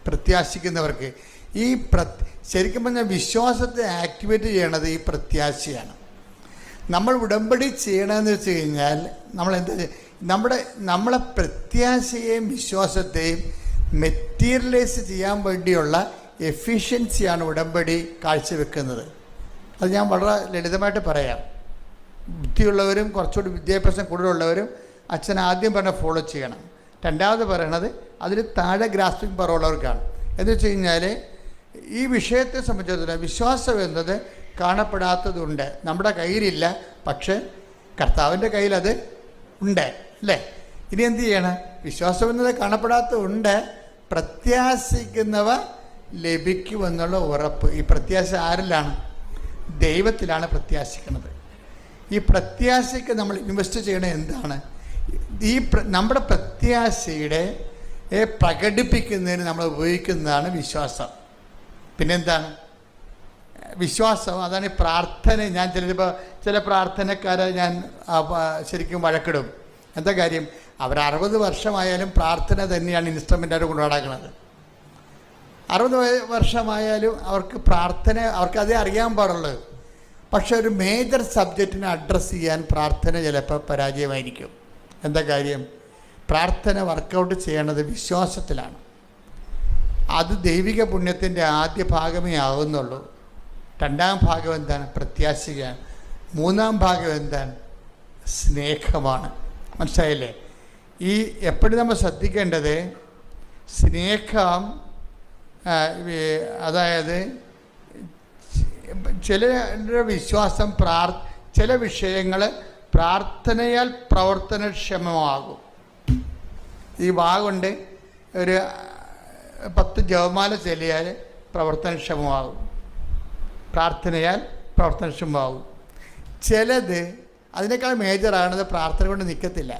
പ്രത്യാശിക്കുന്നവർക്ക് ഈ ശരിക്കും പറഞ്ഞാൽ വിശ്വാസത്തെ ആക്ടിവേറ്റ് ചെയ്യണത് ഈ പ്രത്യാശയാണ്. നമ്മൾ ഉടമ്പടി ചെയ്യണമെന്ന് വെച്ച് കഴിഞ്ഞാൽ നമ്മൾ എന്താ നമ്മളെ പ്രത്യാശയെയും വിശ്വാസത്തെയും മെറ്റീരിയലൈസ് ചെയ്യാൻ വേണ്ടിയുള്ള എഫിഷ്യൻസിയാണ് ഉടമ്പടി കാഴ്ചവെക്കുന്നത്. അത് ഞാൻ വളരെ ലളിതമായിട്ട് പറയാം. ബുദ്ധിയുള്ളവരും കുറച്ചുകൂടി വിദ്യാഭ്യാസം കൂടുതലുള്ളവരും അച്ഛൻ ആദ്യം പറഞ്ഞ ഫോളോ ചെയ്യണം. രണ്ടാമത് പറയണത് അതിൽ താഴെ ഗ്രാസ്പിംഗ് പവർ ഉള്ളവർക്കാണ്. എന്ന് വെച്ച് കഴിഞ്ഞാൽ ഈ വിഷയത്തെ സംബന്ധിച്ചിടത്തോളം വിശ്വാസം എന്നത് കാണപ്പെടാത്തതുണ്ട്, നമ്മുടെ കയ്യിലില്ല, പക്ഷെ കർത്താവിൻ്റെ കയ്യിൽ അത് ഉണ്ട് അല്ലേ. ഇനി എന്ത് ചെയ്യണം? വിശ്വാസം എന്നത് കാണപ്പെടാത്തതുണ്ട്, പ്രത്യാശിക്കുന്നവ ലഭിക്കുമെന്നുള്ള ഉറപ്പ്. ഈ പ്രത്യാശ ആരിലാണ്? ദൈവത്തിലാണ് പ്രത്യാശിക്കുന്നത്. ഈ പ്രത്യാശയ്ക്ക് നമ്മൾ ഇൻവെസ്റ്റ് ചെയ്യണത് എന്താണ്? ഈ നമ്മുടെ പ്രത്യാശയുടെ പ്രകടിപ്പിക്കുന്നതിന് നമ്മൾ ഉപയോഗിക്കുന്നതാണ് വിശ്വാസം. പിന്നെന്താണ് വിശ്വാസം? അതാണ് ഈ പ്രാർത്ഥന. ഞാൻ ചില പ്രാർത്ഥനക്കാരെ ഞാൻ ശരിക്കും വഴക്കിടും. എന്താ കാര്യം? അവർ 60 വർഷമായാലും പ്രാർത്ഥന തന്നെയാണ് ഇൻസ്ട്രുമെൻ്റായിട്ട് കൊണ്ടുനടക്കുന്നത്. 60 വർഷമായാലും അവർക്ക് പ്രാർത്ഥന, അവർക്കതേ അറിയാൻ പാടുള്ളൂ. പക്ഷെ ഒരു മേജർ സബ്ജക്റ്റിനെ അഡ്രസ്സ് ചെയ്യാൻ പ്രാർത്ഥന ചിലപ്പോൾ പരാജയമായിരിക്കും. എന്താ കാര്യം? പ്രാർത്ഥന വർക്കൗട്ട് ചെയ്യണത് വിശ്വാസത്തിലാണ്. അത് ദൈവിക പുണ്യത്തിൻ്റെ ആദ്യ ഭാഗമേ ആകുന്നുള്ളൂ. രണ്ടാം ഭാഗം എന്താണ്? പ്രത്യാശയാണ്. മൂന്നാം ഭാഗം എന്താണ്? സ്നേഹമാണ്. മനസ്സിലായില്ലേ? ഈ എപ്പോഴും നമ്മൾ ശ്രദ്ധിക്കേണ്ടത് സ്നേഹം, അതായത് ചില വിശ്വാസം ചില വിഷയങ്ങൾ പ്രാർത്ഥനയാൽ പ്രവർത്തനക്ഷമമാകും. ഈ കൊണ്ട് ഒരു 10 ജപമാല ചൊല്ലിയാൽ പ്രവർത്തനക്ഷമമാകും, പ്രാർത്ഥനയാൽ പ്രവർത്തനക്ഷമമാകും. ചിലത് അതിനേക്കാൾ മേജറാണത് പ്രാർത്ഥന കൊണ്ട് നിൽക്കത്തില്ല.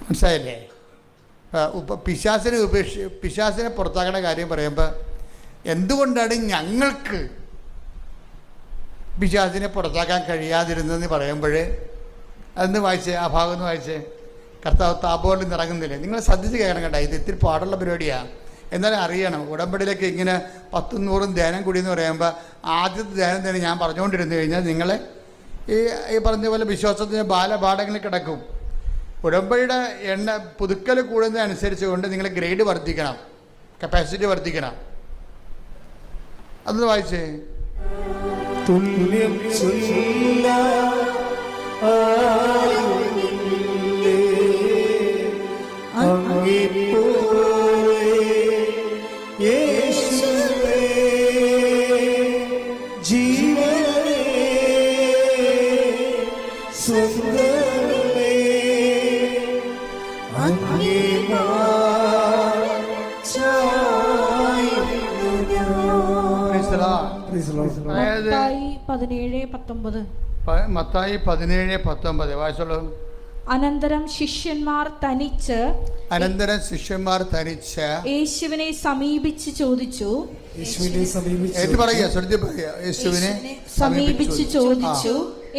മനസ്സിലായില്ലേ? പിശാചിനെ പുറത്താക്കുന്ന കാര്യം പറയുമ്പോൾ എന്തുകൊണ്ടാണ് ഞങ്ങൾക്ക് പിശാചിനെ പുറത്താക്കാൻ കഴിയാതിരുന്നതെന്ന് പറയുമ്പോൾ അതെന്ന് വായിച്ചേ, ആ ഭാഗം ഒന്ന് വായിച്ചേ. കർത്താവ് താപോളിൽ നിറങ്ങുന്നില്ലേ? നിങ്ങൾ ശ്രദ്ധിച്ച് കേൾക്കണം കേട്ടോ. ഇത് ഇത്തിരി പാടുള്ള പരിപാടിയാണ്. എന്നാലും അറിയണം, ഉടമ്പടിയിലേക്ക് ഇങ്ങനെ 10 100 ധ്യാനം കൂടിയെന്ന് പറയുമ്പോൾ ആദ്യത്തെ ധ്യാനം തന്നെ ഞാൻ പറഞ്ഞുകൊണ്ടിരുന്നു കഴിഞ്ഞാൽ നിങ്ങൾ ഈ പറഞ്ഞ പോലെ വിശ്വാസത്തിന് ബാലപാഠങ്ങളിൽ കിടക്കും. ഉടമ്പടിയുടെ പുതുക്കൽ കൂടുന്നതനുസരിച്ച് കൊണ്ട് നിങ്ങൾ ഗ്രേഡ് വർദ്ധിക്കണം, കപ്പാസിറ്റി വർദ്ധിക്കണം. അതൊന്ന് വായിച്ചേ. തുല്യം മത്തായി 17:19 വായിച്ചോളൂ. അനന്തരം ശിഷ്യന്മാർ തനിച്ച് യേശുവിനെ സമീപിച്ച് ചോദിച്ചു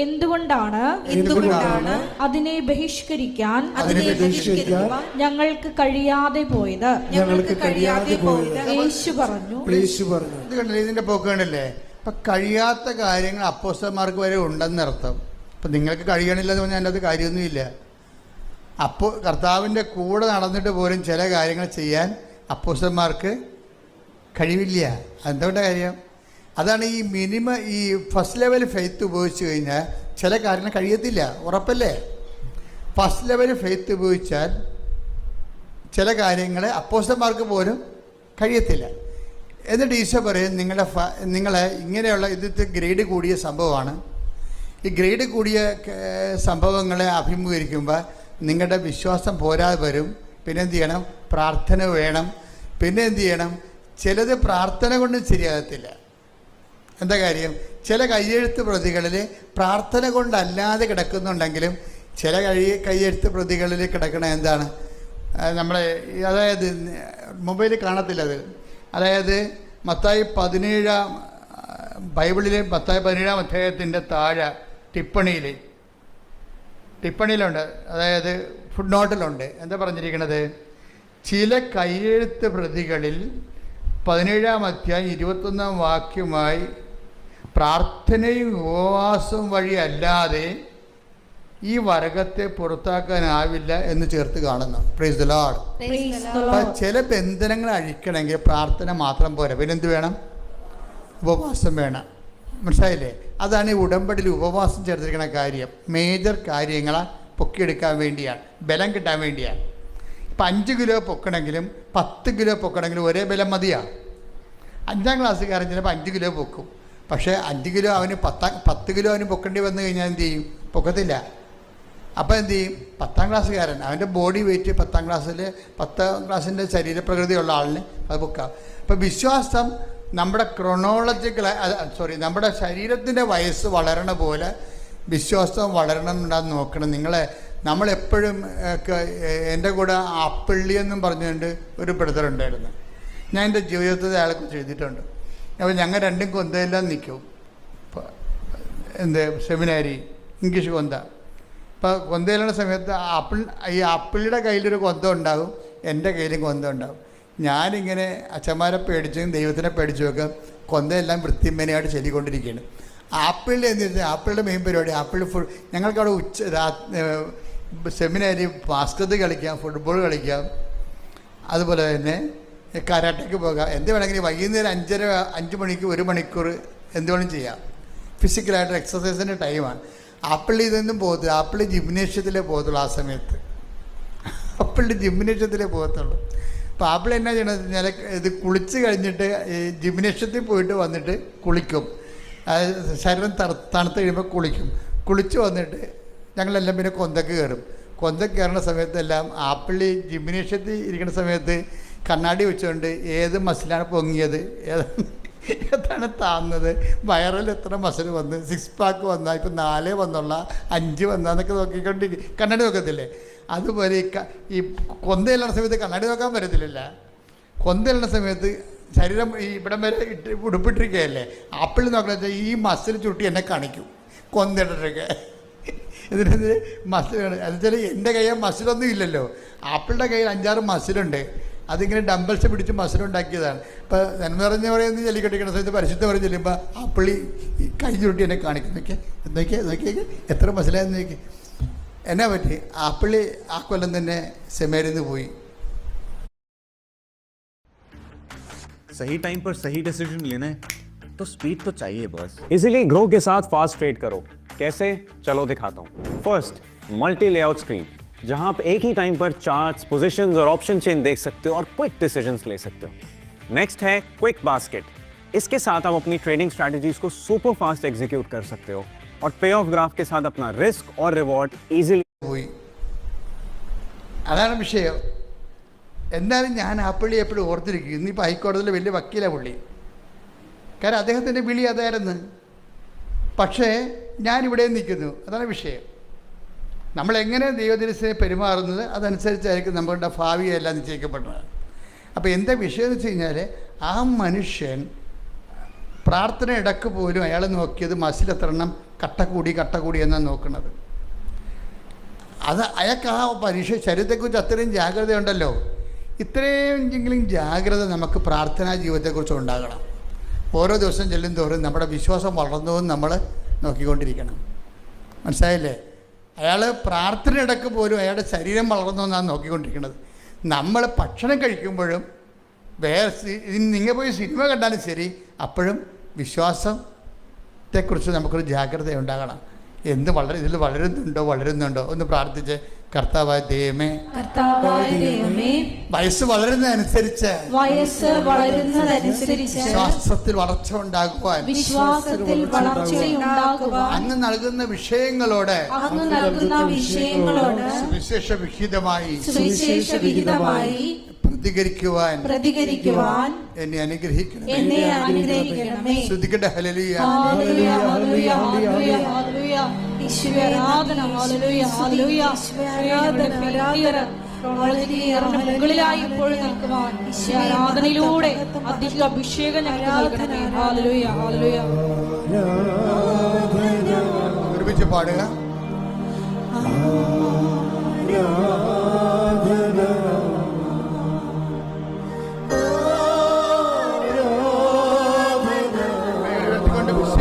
എന്തുകൊണ്ടാണ് അതിനെ ബഹിഷ്കരിക്കാൻ ഞങ്ങൾക്ക് കഴിയാതെ പോയത്? യേശു പറഞ്ഞു. ഇത് കണ്ടില്ലേ? ഇതിന്റെ പോക്ക് കണ്ടില്ലേ? ഇപ്പൊ കഴിയാത്ത കാര്യങ്ങൾ അപ്പോസ്തലന്മാർക്ക് വരെ ഉണ്ടെന്നർത്ഥം. ഇപ്പം നിങ്ങൾക്ക് കഴിയണില്ലെന്ന് പറഞ്ഞാൽ അതിൻ്റെ അത് കാര്യമൊന്നുമില്ല. അപ്പോൾ കർത്താവിൻ്റെ കൂടെ നടന്നിട്ട് പോലും ചില കാര്യങ്ങൾ ചെയ്യാൻ അപ്പോസ്തലന്മാർക്ക് കഴിവില്ല. അതെന്തുകൊണ്ടാണ് കാര്യം? അതാണ് ഈ ഫസ്റ്റ് ലെവൽ ഫെയ്ത്ത് ഉപയോഗിച്ച് കഴിഞ്ഞാൽ ചില കാര്യങ്ങൾ കഴിയത്തില്ല, ഉറപ്പല്ലേ? ഫസ്റ്റ് ലെവൽ ഫെയ്ത്ത് ഉപയോഗിച്ചാൽ ചില കാര്യങ്ങൾ അപ്പോസ്തലന്മാർക്ക് പോലും കഴിയത്തില്ല. എന്നിട്ട് ഈശോ പറയും, നിങ്ങളെ ഇങ്ങനെയുള്ള ഇത് ഗ്രേഡ് കൂടിയ സംഭവമാണ്. ഈ ഗ്രേഡ് കൂടിയ സംഭവങ്ങളെ അഭിമുഖീകരിക്കുമ്പോൾ നിങ്ങളുടെ വിശ്വാസം പോരാതെ വരും. പിന്നെ എന്ത് ചെയ്യണം? പ്രാർത്ഥന വേണം. പിന്നെ എന്ത് ചെയ്യണം? ചിലത് പ്രാർത്ഥന കൊണ്ട് ശരിയാകത്തില്ല. എന്താ കാര്യം? ചില കയ്യെഴുത്ത് പ്രതികളിൽ പ്രാർത്ഥന കൊണ്ടല്ലാതെ കിടക്കുന്നുണ്ടെങ്കിലും ചില കയ്യെഴുത്ത് പ്രതികളിൽ കിടക്കണ എന്താണ്? നമ്മളെ അതായത് മൊബൈലിൽ കാണത്തില്ല അത്. അതായത് മത്തായി 17 ബൈബിളിലെ 17-ാം അധ്യായത്തിൻ്റെ താഴെ ടിപ്പണിയിലുണ്ട്, അതായത് ഫുഡ് നോട്ടിലുണ്ട്. എന്താ പറഞ്ഞിരിക്കുന്നത്? ചില കയ്യെഴുത്ത് പ്രതികളിൽ 17-ാം അധ്യായം 21-ാം വാക്യമായി പ്രാർത്ഥനയും ഉപവാസവും വഴി അല്ലാതെ ഈ വർഗത്തെ പുറത്താക്കാനാവില്ല എന്ന് ചേർത്ത് കാണുന്നു. Praise the Lord. അപ്പം ചില ബന്ധനങ്ങൾ അഴിക്കണമെങ്കിൽ പ്രാർത്ഥന മാത്രം പോരാ, പിന്നെ എന്ത് വേണം? ഉപവാസം വേണം. മനസ്സിലായില്ലേ? അതാണ് ഈ ഉടമ്പടിയിൽ ഉപവാസം ചേർത്തിരിക്കുന്ന കാര്യം. മേജർ കാര്യങ്ങളെ പൊക്കിയെടുക്കാൻ വേണ്ടിയാണ്, ബലം കിട്ടാൻ വേണ്ടിയാണ്. ഇപ്പം 5 കിലോ പൊക്കണമെങ്കിലും 10 കിലോ പൊക്കണമെങ്കിലും ഒരേ ബലം മതിയാണ്. 5ാം ക്ലാസ്സുകാരൻ ചിലപ്പോൾ 5 കിലോ പൊക്കും. പക്ഷേ 5 കിലോ അവന് 10 കിലോ അവന് പൊക്കേണ്ടി വന്നു കഴിഞ്ഞാൽ എന്ത് ചെയ്യും? പൊക്കത്തില്ല. അപ്പോൾ എന്ത് ചെയ്യും? 10ാം ക്ലാസ്സുകാരൻ അവൻ്റെ ബോഡി വെയിറ്റ് 10ാം ക്ലാസ്സിൻ്റെ ശരീരപ്രകൃതിയുള്ള ആളിന് അത് പൊക്കാം. അപ്പോൾ വിശ്വാസം നമ്മുടെ നമ്മുടെ ശരീരത്തിൻ്റെ വയസ്സ് വളരണ പോലെ വിശ്വാസം വളരണമെന്നുണ്ടാന്ന് നോക്കണം. നമ്മളെപ്പോഴും എൻ്റെ കൂടെ ആപ്പിള്ളി എന്നും പറഞ്ഞുകൊണ്ട് ഒരു ബ്രദർ ഉണ്ടായിരുന്നു. ഞാൻ എൻ്റെ ജീവിതത്തിൽ അയാളെക്കുറിച്ച് എഴുതിയിട്ടുണ്ട്. അപ്പോൾ ഞങ്ങൾ രണ്ടും കൊന്തയെല്ലാം നിൽക്കും. സെമിനാരി ഇംഗ്ലീഷ് കൊന്ത. ഇപ്പോൾ കൊന്തയിലുള്ള സമയത്ത് ഈ ആപ്പിളിയുടെ കയ്യിലൊരു കൊന്ത ഉണ്ടാകും, എൻ്റെ കയ്യിലും കൊന്ത ഉണ്ടാകും. ഞാനിങ്ങനെ അച്ഛന്മാരെ പേടിച്ചും ദൈവത്തിനെ പേടിച്ചും ഒക്കെ കൊന്തയെല്ലാം വൃത്തിമേനയായിട്ട് ചൊല്ലിക്കൊണ്ടിരിക്കുകയാണ്. ആപ്പിളിൻ്റെ എന്ന് വെച്ചാൽ ആപ്പിളിൻ്റെ മെയിൻ പരിപാടി ഞങ്ങൾക്കവിടെ സെമിനാരി ബാസ്കറ്റ് കളിക്കാം, ഫുട്ബോൾ കളിക്കാം, അതുപോലെ തന്നെ കരാട്ടയ്ക്ക് പോകാം. എന്ത് വേണമെങ്കിലും വൈകുന്നേരം 5 മണിക്ക് 1 മണിക്കൂർ എന്ത് വേണം ചെയ്യാം. ഫിസിക്കലായിട്ട് എക്സസൈസിൻ്റെ ടൈമാണ്. ആപ്പിളിൽ ഇതൊന്നും പോകത്തില്ല. ആപ്പിളി ജിംനേഷ്യത്തിലേ പോകത്തുള്ളൂ. ആ സമയത്ത് ആപ്പിളിൻ്റെ ജിംനേഷ്യത്തിലേ പോകത്തുള്ളൂ. അപ്പോൾ ആപ്പിൾ എന്നാ ചെയ്യണമെന്ന് വെച്ചാൽ ഇത് കുളിച്ച് കഴിഞ്ഞിട്ട് ഈ ജിംനേഷ്യത്തിൽ പോയിട്ട് വന്നിട്ട് കുളിക്കും. ശരീരം തണുത്ത് കഴിയുമ്പോൾ കുളിച്ച് വന്നിട്ട് ഞങ്ങളെല്ലാം പിന്നെ കൊന്തക്ക് കയറും. കൊന്തക്ക് കയറുന്ന സമയത്തെല്ലാം ആപ്പിളി ജിംനേഷ്യത്തിൽ ഇരിക്കുന്ന സമയത്ത് കണ്ണാടി വെച്ചുകൊണ്ട് ഏത് മസിലാണ് പൊങ്ങിയത്, ഏതാണ് താന്നത്, വയറിൽ എത്ര മസിൽ വന്ന്, 6 പാക്ക് വന്നാൽ ഇപ്പം 4 വന്നുള്ള 5 വന്നാന്നൊക്കെ നോക്കിക്കൊണ്ടിരിക്കും. കണ്ണാടി നോക്കത്തില്ലേ? അതുപോലെ ഈ കൊന്തയിലുള്ള സമയത്ത് കണ്ണാടി നോക്കാൻ പറ്റത്തില്ല. കൊന്തയിലുള്ള സമയത്ത് ശരീരം ഇവിടം വരെ ഉടുപ്പിട്ടിരിക്കുകയല്ലേ. ആപ്പിൾ നോക്കണമെന്ന് വെച്ചാൽ ഈ മസിൽ ചുട്ടി എന്നെ കാണിക്കും കൊന്തയിട്ടിട്ടൊക്കെ. ഇതിനെതിരെ മസിൽ എന്നുവെച്ചാൽ എൻ്റെ കയ്യിൽ മസിലൊന്നും ഇല്ലല്ലോ. ആപ്പിളിൻ്റെ കയ്യിൽ 5-6 മസിലുണ്ട്. അതിങ്ങനെ ഡംബൽസ് പിടിച്ച് മസിലുണ്ടാക്കിയതാണ്. ഇപ്പോൾ നന്മ നിറഞ്ഞ പറയുന്നത് ജല്ലിക്കെട്ടിക്കുന്ന സമയത്ത് പരിശുദ്ധ പറഞ്ഞ് ചെല്ലുമ്പോൾ ആപ്പിളി കൈ ചുരുട്ടി എന്നെ കാണിക്കും. നോക്കിയേ എത്ര മസിലായെന്ന് നോക്കി. എന്നാ പറ്റി? ആപ്പിളി ആ കൊല്ലം തന്നെ സെമേരിന്ന് പോയി. सही टाइम पर सही डिसीजन लेना है तो स्पीड तो चाहिए बस. इसीलिए ग्रो के साथ फास्ट ट्रेड करो. कैसे? चलो दिखाता हूँ. फर्स्ट, मल्टी लेआउट स्क्रीन, जहां आप एक ही टाइम पर चार्ट्स, पोजीशंस और ऑप्शन चेन देख सकते हो और क्विक डिसीजंस ले सकते हो. नेक्स्ट है क्विक बास्केट. इसके साथ आप अपनी ट्रेडिंग स्ट्रैटेजीज को सुपर फास्ट एग्जीक्यूट कर सकते हो और पे ऑफ ग्राफ के साथ अपना रिस्क और रिवॉर्ड इजीली. പോയി. അതാണ് വിഷയം. എന്നാലും ഞാൻ ആപ്പിളി എപ്പോഴും ഓർത്തിരിക്കും. ഇന്നിപ്പോൾ ഹൈക്കോടതിയിൽ വലിയ വക്കീലാണ് പുള്ളി. കാരണം അദ്ദേഹത്തിൻ്റെ വിളി അതായിരുന്നു. പക്ഷേ ഞാനിവിടെ നിൽക്കുന്നു. അതാണ് വിഷയം. നമ്മളെങ്ങനെ ദൈവദിനത്തിനെ പെരുമാറുന്നത് അതനുസരിച്ചായിരിക്കും നമ്മളുടെ ഭാവിയെല്ലാം നിശ്ചയിക്കപ്പെടുന്നത്. അപ്പോൾ എന്താ വിഷയം എന്ന് വെച്ച് കഴിഞ്ഞാൽ ആ മനുഷ്യൻ പ്രാർത്ഥന ഇടക്ക് പോലും അയാൾ നോക്കിയത് മസിലെത്രണ്ണം കട്ട കൂടി എന്നാണ് നോക്കുന്നത്. അത് അയാൾക്ക് ആ ശരീരത്തെക്കുറിച്ച് അത്രയും ജാഗ്രത ഉണ്ടല്ലോ. ഇത്രയെങ്കിലും ജാഗ്രത നമുക്ക് പ്രാർത്ഥനാ ജീവിതത്തെക്കുറിച്ച് ഉണ്ടാകണം. ഓരോ ദിവസം ചെല്ലും തോറും നമ്മുടെ വിശ്വാസം വളർന്നതും നമ്മൾ നോക്കിക്കൊണ്ടിരിക്കണം. മനസ്സിലായില്ലേ? അയാൾ പ്രാർത്ഥന ഇടക്ക് പോലും അയാളുടെ ശരീരം വളർന്നതെന്നാണ് നോക്കിക്കൊണ്ടിരിക്കുന്നത്. നമ്മൾ ഭക്ഷണം കഴിക്കുമ്പോഴും നിങ്ങൾ പോയി സിനിമ കണ്ടാലും ശരി, അപ്പോഴും വിശ്വാസത്തെക്കുറിച്ച് നമുക്കൊരു ജാഗ്രത ഉണ്ടാകണം. ഇതിൽ വളരുന്നുണ്ടോ ഒന്ന് പ്രാർത്ഥിച്ച്. കർത്താവായ ദൈവമേ, വയസ്സ് വളരുന്നതനുസരിച്ച് വിശ്വാസത്തിൽ വളർച്ച ഉണ്ടാകുവാൻ അങ്ങ് നൽകുന്ന വിഷയങ്ങളോട് സുവിശേഷ വിഹിതമായി പ്രതികരിക്കുവാൻ എന്നെ അനുഗ്രഹിക്കണമേ. ശ്രദ്ധിക്കട്ടെ. ഹല്ലേലൂയ. വളരെയേറെ മുകളിലായി ഇപ്പോഴും നിൽക്കുവാൻ ഈ ആരാധനയിലൂടെ അധിക അഭിഷേകം ഞങ്ങൾക്ക് നൽകണമേ. Hallelujah, hallelujah. ഒരുമിച്ച് പാടുക. ഉയർത്തിക്കൊണ്ട് വിശ്വ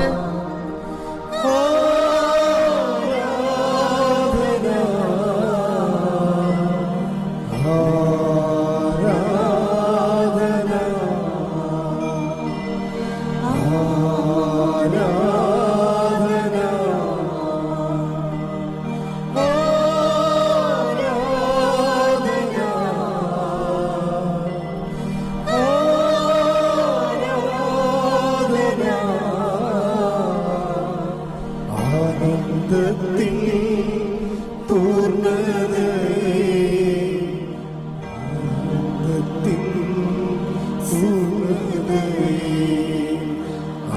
ആനന്ദത്തിൻ പൂർണ്ണതയേ, ആനന്ദത്തിൻ പൂർണ്ണതയേ,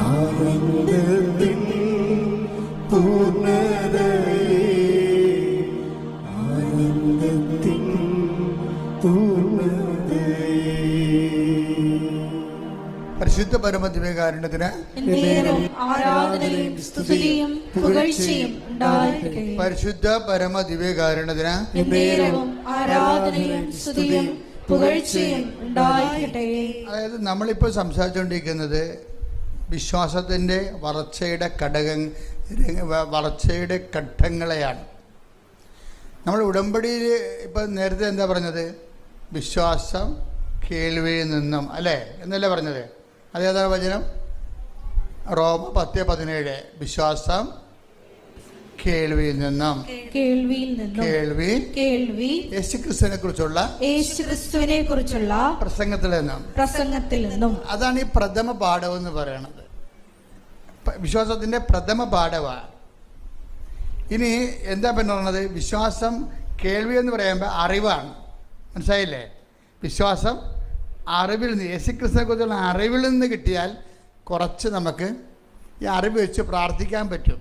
ആനന്ദത്തിൻ പൂർണ്ണതയേ, ആനന്ദത്തിൻ പൂർണ്ണതയേ. പരിശുദ്ധ പരമദിവ്യകാരുണ്യത്തിന് എന്നേരവും ആരാധനയും സ്തുതിയും പുകഴ്ചയും ഉണ്ടായിരിക്കട്ടെ. പരിശുദ്ധ പരമദിവ്യകാരുണ്യത്തിന് എന്നേരവും ആരാധനയും സ്തുതിയും പുകഴ്ചയും ഉണ്ടായിരിക്കട്ടെ. അതായത് നമ്മളിപ്പോൾ സംസാരിച്ചുകൊണ്ടിരിക്കുന്നത് വിശ്വാസത്തിൻ്റെ വളർച്ചയുടെ ഘട്ടങ്ങളെയാണ്. നമ്മൾ ഉടമ്പടിയിൽ ഇപ്പം നേരത്തെ എന്താ പറഞ്ഞത്? വിശ്വാസം കേൾവിയിൽ നിന്നും, അല്ലേ എന്നല്ലേ പറഞ്ഞത്? അതേതാ വചനം? റോമ 10:17. വിശ്വാസം കേൾവിയിൽ നിന്നും, കേൾവി യേശുക്രിസ്തുവിനെ കുറിച്ചുള്ള പ്രസംഗത്തിൽ നിന്നും. അതാണ് ഈ പ്രഥമ പാഠം എന്ന് പറയുന്നത്. വിശ്വാസത്തിന്റെ പ്രഥമ പാഠമാണ്. ഇനി എന്താ പറയുന്നത്? വിശ്വാസം കേൾവി എന്ന് പറയുമ്പോൾ അറിവാണ്. മനസ്സിലായില്ലേ? വിശ്വാസം അറിവിൽ നിന്ന്, യേശുക്രിസ്തുവിനെ കുറിച്ചുള്ള അറിവിൽ നിന്ന് കിട്ടിയാൽ കുറച്ച് നമുക്ക് ഈ അറിവ് വെച്ച് പ്രാർത്ഥിക്കാൻ പറ്റും.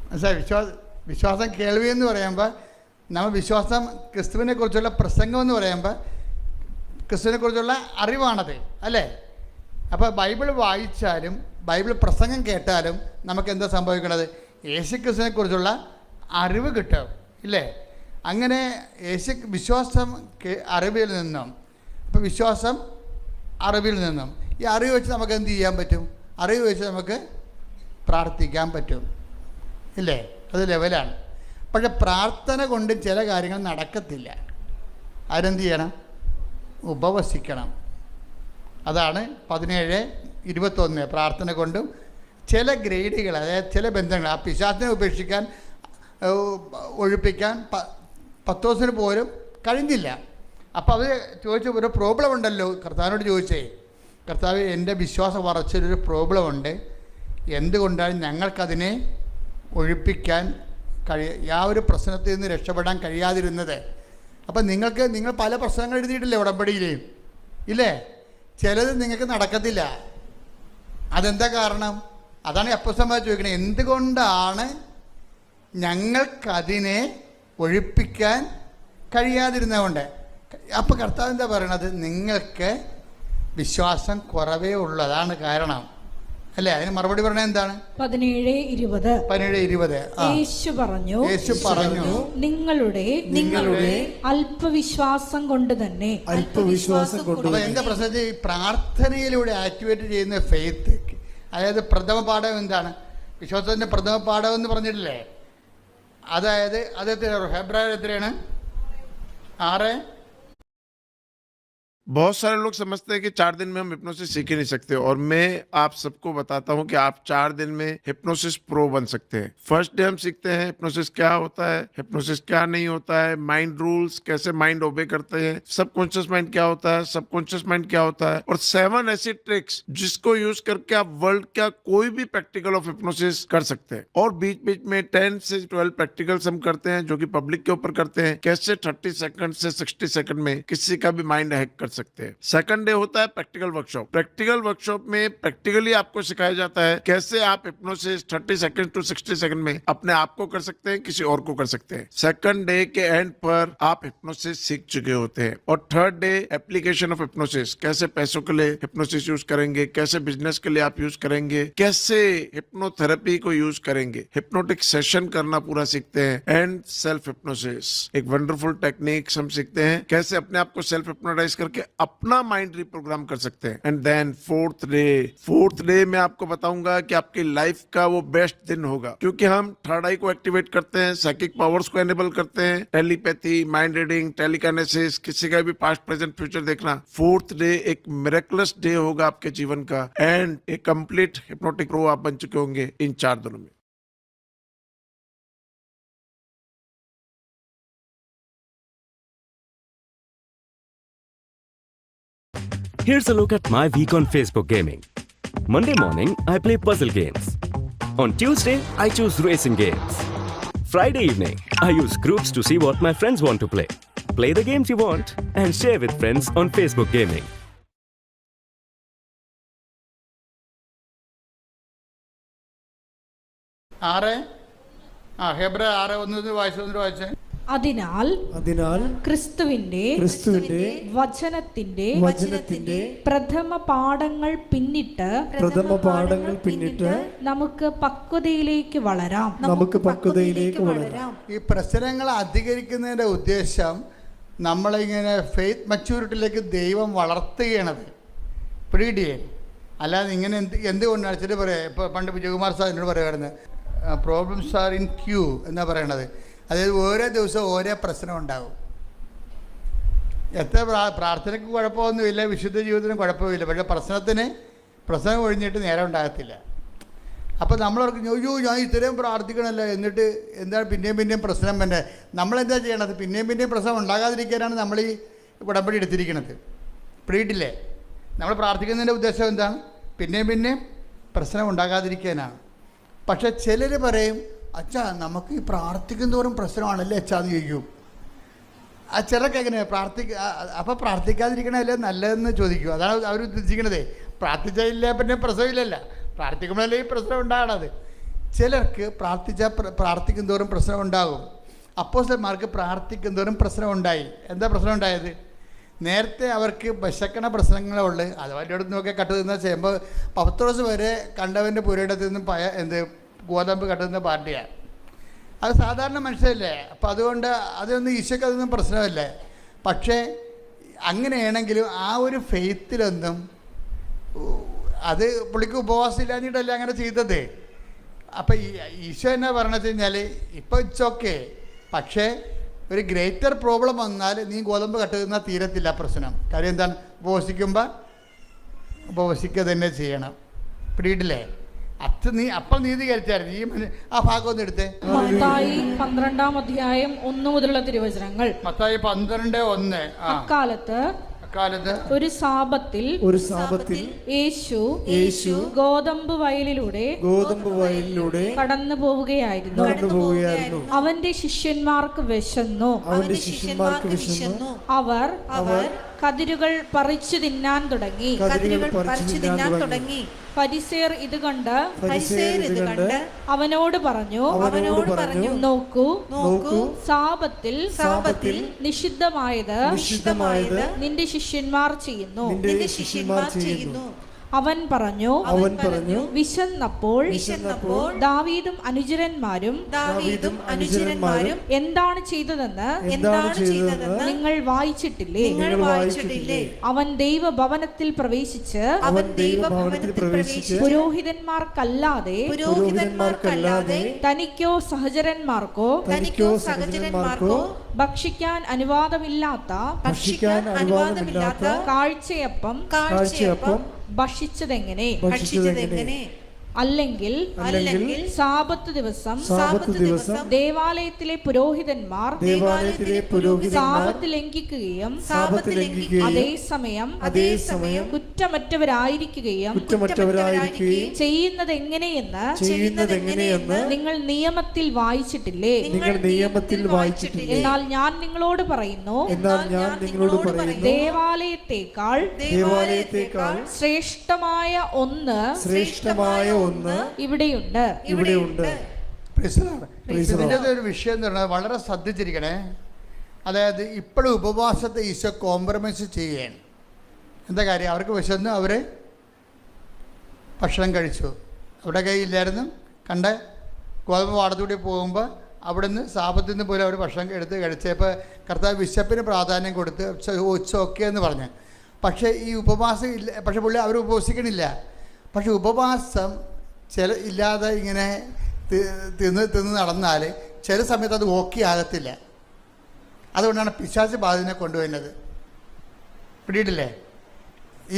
മനസ്സിലായി? വിശ്വാസം കേൾവി എന്ന് പറയുമ്പോൾ നമ്മൾ വിശ്വാസം ക്രിസ്തുവിനെ കുറിച്ചുള്ള പ്രസംഗം എന്ന് പറയുമ്പോൾ ക്രിസ്തുവിനെ കുറിച്ചുള്ള അറിവാണത്, അല്ലേ? അപ്പോൾ ബൈബിൾ വായിച്ചാലും ബൈബിൾ പ്രസംഗം കേട്ടാലും നമുക്ക് എന്താ സംഭവിക്കുന്നത്? യേശുക്രിസ്തുവിനെ കുറിച്ചുള്ള അറിവ് കിട്ടും, ഇല്ലേ? അങ്ങനെ വിശ്വാസം അറിവിൽ നിന്നും, അപ്പോൾ വിശ്വാസം അറിവിൽ നിന്നും, ഈ അറിവ് വെച്ച് നമുക്ക് എന്ത് ചെയ്യാൻ പറ്റും? അറിവ് വെച്ച് നമുക്ക് പ്രാർത്ഥിക്കാൻ പറ്റും, ഇല്ലേ? അത് ലെവലാണ്. പക്ഷെ പ്രാർത്ഥന കൊണ്ട് ചില കാര്യങ്ങൾ നടക്കത്തില്ല. അതിനെന്ത് ചെയ്യണം? ഉപവസിക്കണം. അതാണ് 17:21. പ്രാർത്ഥന കൊണ്ടും ചില ഗ്രേഡുകൾ, അതായത് ചില ബന്ധങ്ങൾ, ആ പിശാചിനെ ഉപേക്ഷിക്കാൻ ഒഴിപ്പിക്കാൻ പത്തോസിന് പോലും കഴിഞ്ഞില്ല. അപ്പോൾ അവർ ചോദിച്ചു, ഒരു പ്രോബ്ലം ഉണ്ടല്ലോ. കർത്താവിനോട് ചോദിച്ചേ, കർത്താവ്, എൻ്റെ വിശ്വാസ വളർച്ചയിലൊരു പ്രോബ്ലം ഉണ്ട്, എന്തുകൊണ്ടാണ് ഞങ്ങൾക്കതിനെ ഒഴിപ്പിക്കാൻ ആ ഒരു പ്രശ്നത്തിൽ നിന്ന് രക്ഷപ്പെടാൻ കഴിയാതിരുന്നത്? അപ്പം നിങ്ങൾ പല പ്രശ്നങ്ങൾ എഴുതിയിട്ടില്ലേ ഉടമ്പടിയിലെയും, ഇല്ലേ? ചിലത് നിങ്ങൾക്ക് നടക്കത്തില്ല. അതെന്താ കാരണം? അതാണ് അപ്പോസ്തലന്മാർ ചോദിക്കണത്, എന്തുകൊണ്ടാണ് ഞങ്ങൾക്കതിനെ ഒഴിപ്പിക്കാൻ കഴിയാതിരുന്നതുകൊണ്ട്? അപ്പോൾ കർത്താവ് എന്താ പറയണത്? നിങ്ങൾക്ക് വിശ്വാസം കുറവേ ഉള്ളൂ, അതാണ് കാരണം, അല്ലേ? അതിന് മറുപടി പറഞ്ഞത് എന്താണ്? 17:20. യേശു പറഞ്ഞു നിങ്ങളുടെ അല്പവിശ്വാസം കൊണ്ട് തന്നെ. അപ്പോൾ എന്താ പ്രശ്നം? ഈ പ്രാർത്ഥനയിലൂടെ ആക്ടിവേറ്റ് ചെയ്യുന്ന ഫെയ്ത്ത്, അതായത് പ്രഥമ പാഠം എന്താണ്? വിശ്വാസത്തിൻ്റെ പ്രഥമ പാഠം എന്ന് പറഞ്ഞിട്ടില്ലേ? അതായത് അത് ഹെബ്രായർ എത്രയാണ്? 6. बहुत सारे लोग समझते हैं कि 4 दिन में हम हिप्नोसिस सीख ही नहीं सकते, और मैं आप सबको बताता हूं कि आप 4 दिन में हिप्नोसिस प्रो बन सकते हैं। फर्स्ट डे हम सीखते हैं हिप्नोसिस क्या होता है, हिप्नोसिस क्या नहीं होता है, माइंड रूल्स, कैसे माइंड ओबे करते हैं, सबकॉन्शियस माइंड क्या होता है, सबकॉन्शियस माइंड क्या होता है, और 7 ऐसी ट्रिक्स जिसको यूज करके आप वर्ल्ड का कोई भी प्रैक्टिकल ऑफ हिप्नोसिस कर सकते हैं। और बीच बीच में 10 से 12 प्रैक्टिकल्स हम करते हैं जो कि पब्लिक के ऊपर करते हैं, कैसे 30 सेकंड से 60 सेकंड में किसी का भी माइंड हैक कर सकते हैं। सेकंड डे होता है प्रैक्टिकल वर्कशॉप। प्रैक्टिकल वर्कशॉप में प्रैक्टिकली आपको सिखाया जाता है कैसे आप हिप्नोसिस 30 सेकंड टू 60 सेकंड में अपने आप को कर सकते हैं, किसी और को कर सकते हैं। सेकंड डे के एंड पर आप हिप्नोसिस सीख चुके होते हैं। और third day application of hypnosis, कैसे पैसों के लिए हिप्नोसिस यूज करेंगे, कैसे बिजनेस के लिए आप यूज करेंगे, कैसे हिप्नोथेरेपी को यूज करेंगे, हिप्नोटिक सेशन करना पूरा सीखते हैं। एंड सेल्फ हिप्नोसिस, एक वंडरफुल टेक्निक्स हम सीखते हैं कैसे अपने आप को सेल्फ हिप्नोटाइज करके अपना माइंड रिप्रोग्राम कर सकते हैं। एंड देन फोर्थ डे में आपको बताऊंगा कि आपकी लाइफ का वो बेस्ट दिन होगा, क्योंकि हम थर्ड आई को एक्टिवेट करते हैं, साइकिक पावर्स को एनेबल करते हैं, टेलीपैथी, माइंड रीडिंग, टेलीकाइनेसिस, किसी का भी पास्ट प्रेजेंट फ्यूचर देखना। फोर्थ डे एक मिरेकलस डे होगा आपके जीवन का, एंड एक कंप्लीट हिप्नोटिक प्रो आप बन चुके होंगे इन 4 दिनों में। Here's a look at my week on Facebook Gaming. Monday morning, I play puzzle games. On Tuesday, I choose racing games. Friday evening, I use groups to see what my friends want to play. Play the games you want and share with friends on Facebook Gaming. ഹെബ്രായർ 6:1 വായിച്ചേ. അതിനാൽ ക്രിസ്തുവിന്റെ വചനത്തിന്റെ പ്രഥമ പാഠങ്ങൾ പിന്നിട്ട് നമുക്ക് പക്വതയിലേക്ക് വളരാം. ഈ പ്രശ്നങ്ങൾ അധികരിക്കുന്നതിന്റെ ഉദ്ദേശം നമ്മളിങ്ങനെ ഫെയ്ത്ത് മച്യൂരിറ്റിയിലേക്ക് ദൈവം വളർത്തുകയാണത്. പിടികിട്ടിയേ? അല്ലാതെ ഇങ്ങനെ എന്തുകൊണ്ടാണ് വെച്ചിട്ട് പറയാം. ഇപ്പോൾ പണ്ട് വിജയകുമാർ സാർ എന്നോട് പറയുമായിരുന്നു, പ്രോബ്ലംസ് ആർ ഇൻ ക്യൂ എന്നാണ് പറയണത്. അതായത് ഓരോ ദിവസവും ഓരോ പ്രശ്നം ഉണ്ടാകും. എത്ര പ്രാർത്ഥനയ്ക്ക് കുഴപ്പമൊന്നുമില്ല, വിശുദ്ധ ജീവിതത്തിന് കുഴപ്പമില്ല, പക്ഷേ പ്രശ്നം ഒഴിഞ്ഞിട്ട് നേരം ഉണ്ടാകത്തില്ല. അപ്പോൾ നമ്മളവർക്ക് അയ്യോ ഞാൻ ഇത്രയും പ്രാർത്ഥിക്കണമല്ലോ, എന്നിട്ട് എന്താണ് പിന്നെയും പ്രശ്നം തന്നെ. നമ്മളെന്താ ചെയ്യണത്? പിന്നെയും പ്രശ്നം ഉണ്ടാകാതിരിക്കാനാണ് നമ്മൾ ഈ ഉടമ്പടി എടുത്തിരിക്കുന്നത്. പിടിയിട്ടില്ലേ? നമ്മൾ പ്രാർത്ഥിക്കുന്നതിൻ്റെ ഉദ്ദേശം എന്താണ്? പിന്നെയും പ്രശ്നം ഉണ്ടാകാതിരിക്കാനാണ്. പക്ഷെ ചിലർ പറയും, അച്ഛാ നമുക്ക് ഈ പ്രാർത്ഥിക്കുന്നതോറും പ്രശ്നമാണല്ലേ അച്ഛാന്ന് ചോദിക്കും. ആ ചിലർക്ക് എങ്ങനെയാണ് അപ്പോൾ പ്രാർത്ഥിക്കാതിരിക്കണമല്ലേ നല്ലതെന്ന് ചോദിക്കും. അതാണ് അവർ ഉദ്ദേശിക്കണത്. പ്രാർത്ഥിച്ചില്ല പിന്നെ പ്രശ്നമില്ലല്ല, പ്രാർത്ഥിക്കുമ്പോഴല്ലേ ഈ പ്രശ്നം ഉണ്ടാകണത്. ചിലർക്ക് പ്രാർത്ഥിക്കുന്നതോറും പ്രശ്നം ഉണ്ടാകും. അപ്പോസ്തലന്മാർക്ക് പ്രാർത്ഥിക്കുന്നതോറും പ്രശ്നം ഉണ്ടായി. എന്താ പ്രശ്നം ഉണ്ടായത്? നേരത്തെ അവർക്ക് വിശക്കണ പ്രശ്നങ്ങളേ ഉള്ളു. അത് വലിയോടത്ത് നോക്കി കട്ട് തിന്ന ചെയ്യുമ്പോൾ പത്രോസ് വരെ കണ്ടവൻ്റെ പുരയിടത്തിൽ നിന്നും ഗോതമ്പ് കട്ടുന്ന പാർട്ടിയാണ്. അത് സാധാരണ മനുഷ്യരല്ലേ. അപ്പം അതുകൊണ്ട് അതൊന്നും ഈശോയ്ക്ക് അതൊന്നും പ്രശ്നമല്ലേ. പക്ഷേ അങ്ങനെയാണെങ്കിലും ആ ഒരു ഫെയ്ത്തിലൊന്നും അത് പുള്ളിക്ക് ഉപവാസം ഇല്ലാഞ്ഞിട്ടല്ല അങ്ങനെ ചെയ്തത്. അപ്പം ഈശോ എന്നാ പറഞ്ഞത് കഴിഞ്ഞാൽ ഇപ്പോൾ ഇറ്റ്സ് ഓക്കെ, പക്ഷേ ഒരു ഗ്രേറ്റർ പ്രോബ്ലം വന്നാൽ നീ ഗോതമ്പ് കട്ടുന്ന തീരത്തില്ല പ്രശ്നം. കാര്യം എന്താണ്? ഉപവസിക്കുക തന്നെ ചെയ്യണം. പിടിയിട്ടില്ലേ? അപ്പം നീതീകരിച്ചായിരുന്നു. ഈ ആ ഭാഗം ഒന്ന് എടുത്തേ. മത്തായി 12-ാം അധ്യായം 1 മുതലുള്ള തിരുവചനങ്ങൾ. മത്തായി 12:1. അക്കാലത്ത് ഒരു സാബത്തിൽ യേശു ഗോതമ്പ് വയലിലൂടെ കടന്നു പോവുകയായിരുന്നു. അവന്റെ ശിഷ്യന്മാർക്ക് വിശന്നു. അവർ കതിരുകൾ പറിച്ചു തിന്നാൻ തുടങ്ങി. ഫരിസേയർ ഇത് കണ്ട് അവനോട് പറഞ്ഞു, നോക്കൂ, സാബത്തിൽ നിഷിദ്ധമായത് നിന്റെ ശിഷ്യന്മാർ ചെയ്യുന്നു. അവൻ പറഞ്ഞു, വിശന്നപ്പോൾ ദാവീദും അനുചരന്മാരും എന്താണ് ചെയ്തതെന്ന് നിങ്ങൾ വായിച്ചിട്ടില്ലേ? അവൻ ദൈവഭവനത്തിൽ പ്രവേശിച്ച് പുരോഹിതന്മാർക്കല്ലാതെ തനിക്കോ സഹചരന്മാർക്കോ ഭക്ഷിക്കാൻ അനുവാദമില്ലാത്ത കാഴ്ചയപ്പം ഭക്ഷിച്ചതെങ്ങനെ? അല്ലെങ്കിൽ സാബത്ത് ദിവസം ദേവാലയത്തിലെ പുരോഹിതന്മാർ സാബത്ത് ലംഘിക്കുകയും അതേസമയം കുറ്റമറ്റവരായിരിക്കുകയും ചെയ്യുന്നത് എങ്ങനെയെന്ന് നിങ്ങൾ നിയമത്തിൽ വായിച്ചിട്ടില്ലേ? എന്നാൽ ഞാൻ നിങ്ങളോട് പറയുന്നു, ദേവാലയത്തേക്കാൾ ശ്രേഷ്ഠമായ ഒന്ന് ഇവിടെയുണ്ട്. ഇതിൻ്റെ ഒരു വിഷയം എന്ന് പറഞ്ഞാൽ വളരെ ശ്രദ്ധിച്ചിരിക്കണേ. അതായത് ഇപ്പോഴും ഉപവാസത്തെ ഈശോ കോംപ്രമൈസ് ചെയ്യുകയാണ്. എന്താ കാര്യം? അവർക്ക് വിശന്നു, അവർ ഭക്ഷണം കഴിച്ചു. അവിടെ കയ്യില്ലായിരുന്നു. കണ്ട ഗോതമ്പ് പാടത്തൂടി പോകുമ്പോൾ അവിടുന്ന് സാപത്തിൽ നിന്ന് പോലും അവർ ഭക്ഷണം എടുത്ത് കഴിച്ചപ്പോൾ കർത്താവ് വിശപ്പിന് പ്രാധാന്യം കൊടുത്ത് ഓക്കെ എന്ന് പറഞ്ഞു. പക്ഷേ ഈ ഉപവാസം ഇല്ല. പക്ഷേ പുള്ളി അവർ ഉപവസിക്കണില്ല. പക്ഷെ ഉപവാസം ഇല്ലാതെ ഇങ്ങനെ തിന്ന് നടന്നാൽ ചില സമയത്ത് അത് ഓക്കെ ആകത്തില്ല. അതുകൊണ്ടാണ് പിശാച് ബാധനെ കൊണ്ടുവരുന്നത്. പിടിയിട്ടില്ലേ?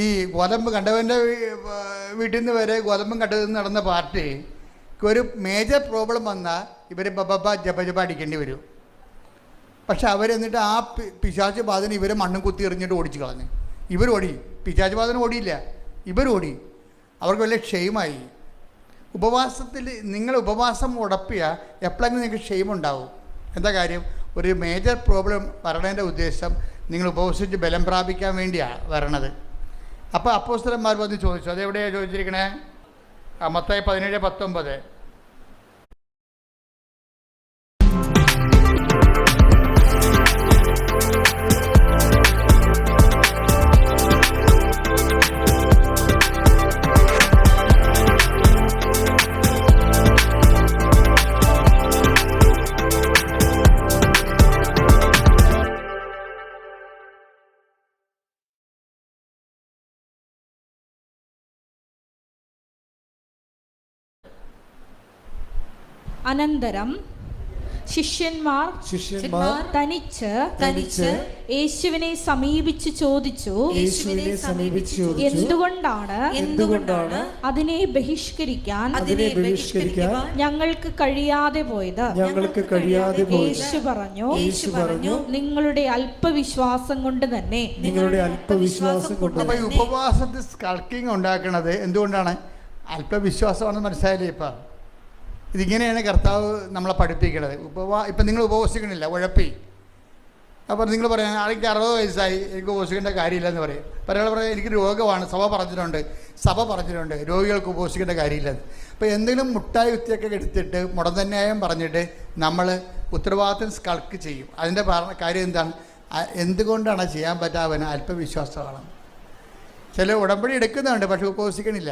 ഈ ഗോതമ്പ് കണ്ടവൻ്റെ വീട്ടിൽ നിന്ന് വരെ ഗോതമ്പും കണ്ടതിൽ നടന്ന പാർട്ടി ഒരു മേജർ പ്രോബ്ലം വന്നാൽ ഇവർ ജപ അടിക്കേണ്ടി വരും. പക്ഷെ അവരെന്നിട്ട് ആ പിശാച് ബാധന ഇവരെ മണ്ണും കുത്തി എറിഞ്ഞിട്ട് ഓടിച്ചു കളഞ്ഞു. ഇവരോടി. പിശാച് ബാധന ഓടിയില്ല, ഇവരോടി. അവർക്ക് വലിയ ക്ഷയമായി. ഉപവാസത്തിൽ നിങ്ങൾ ഉപവാസം ഉടപ്പിയാൽ എപ്പോഴെങ്കിലും നിങ്ങൾക്ക് ക്ഷയമുണ്ടാവും. എന്താ കാര്യം? ഒരു മേജർ പ്രോബ്ലം വരണതിൻ്റെ ഉദ്ദേശം നിങ്ങൾ ഉപവസിച്ച് ബലം പ്രാപിക്കാൻ വേണ്ടിയാണ് വരണത്. അപ്പോൾ അപ്പോസ്തലന്മാർ വന്ന് ചോദിച്ചു. അതെവിടെയാണ് ചോദിച്ചിരിക്കണേ? മത്തായി 17:19. അനന്തരം ശിഷ്യന്മാർ തനിച്ച് യേശുവിനെ സമീപിച്ച് ചോദിച്ചു, എന്തുകൊണ്ടാണ് അതിനെ ബഹിഷ്കരിക്കാൻ ഞങ്ങൾക്ക് കഴിയാതെ പോയത്? യേശു പറഞ്ഞു, നിങ്ങളുടെ അല്പവിശ്വാസം കൊണ്ട് തന്നെ. ഉപവാസത്തിൽ സ്കൾക്കിങ് ഉണ്ടാക്കുന്നത് എന്തുകൊണ്ടാണ്? അല്പവിശ്വാസമാണെന്ന് മനസ്സിലായില്ലേ? ഇപ്പം ഇതിങ്ങനെയാണ് കർത്താവ് നമ്മളെ പഠിപ്പിക്കുന്നത്. ഇപ്പം നിങ്ങൾ ഉപവസിക്കണില്ല, ഉഴപ്പി. അപ്പോൾ നിങ്ങൾ പറയാം, ആൾക്ക് 60 വയസ്സായി, എനിക്ക് ഉപവസിക്കേണ്ട കാര്യമില്ലെന്ന് പറയും. ഒരാൾ പറയാം, എനിക്ക് രോഗമാണ്, സഭ പറഞ്ഞിട്ടുണ്ട് രോഗികൾക്ക് ഉപവസിക്കേണ്ട കാര്യമില്ലെന്ന്. അപ്പോൾ എന്തെങ്കിലും മുട്ടായി കുത്തിയൊക്കെ എടുത്തിട്ട് മുടന്തന്യായം പറഞ്ഞിട്ട് നമ്മൾ ഉത്തരവാദിത്വം സ്കൾക്ക് ചെയ്യും. അതിൻ്റെ കാര്യം എന്താണ്? എന്തുകൊണ്ടാണ് ചെയ്യാൻ പറ്റാവന്? അല്പവിശ്വാസമാണ്. ചില ഉടമ്പടി എടുക്കുന്നുണ്ട്, പക്ഷെ ഉപവസിക്കണില്ല.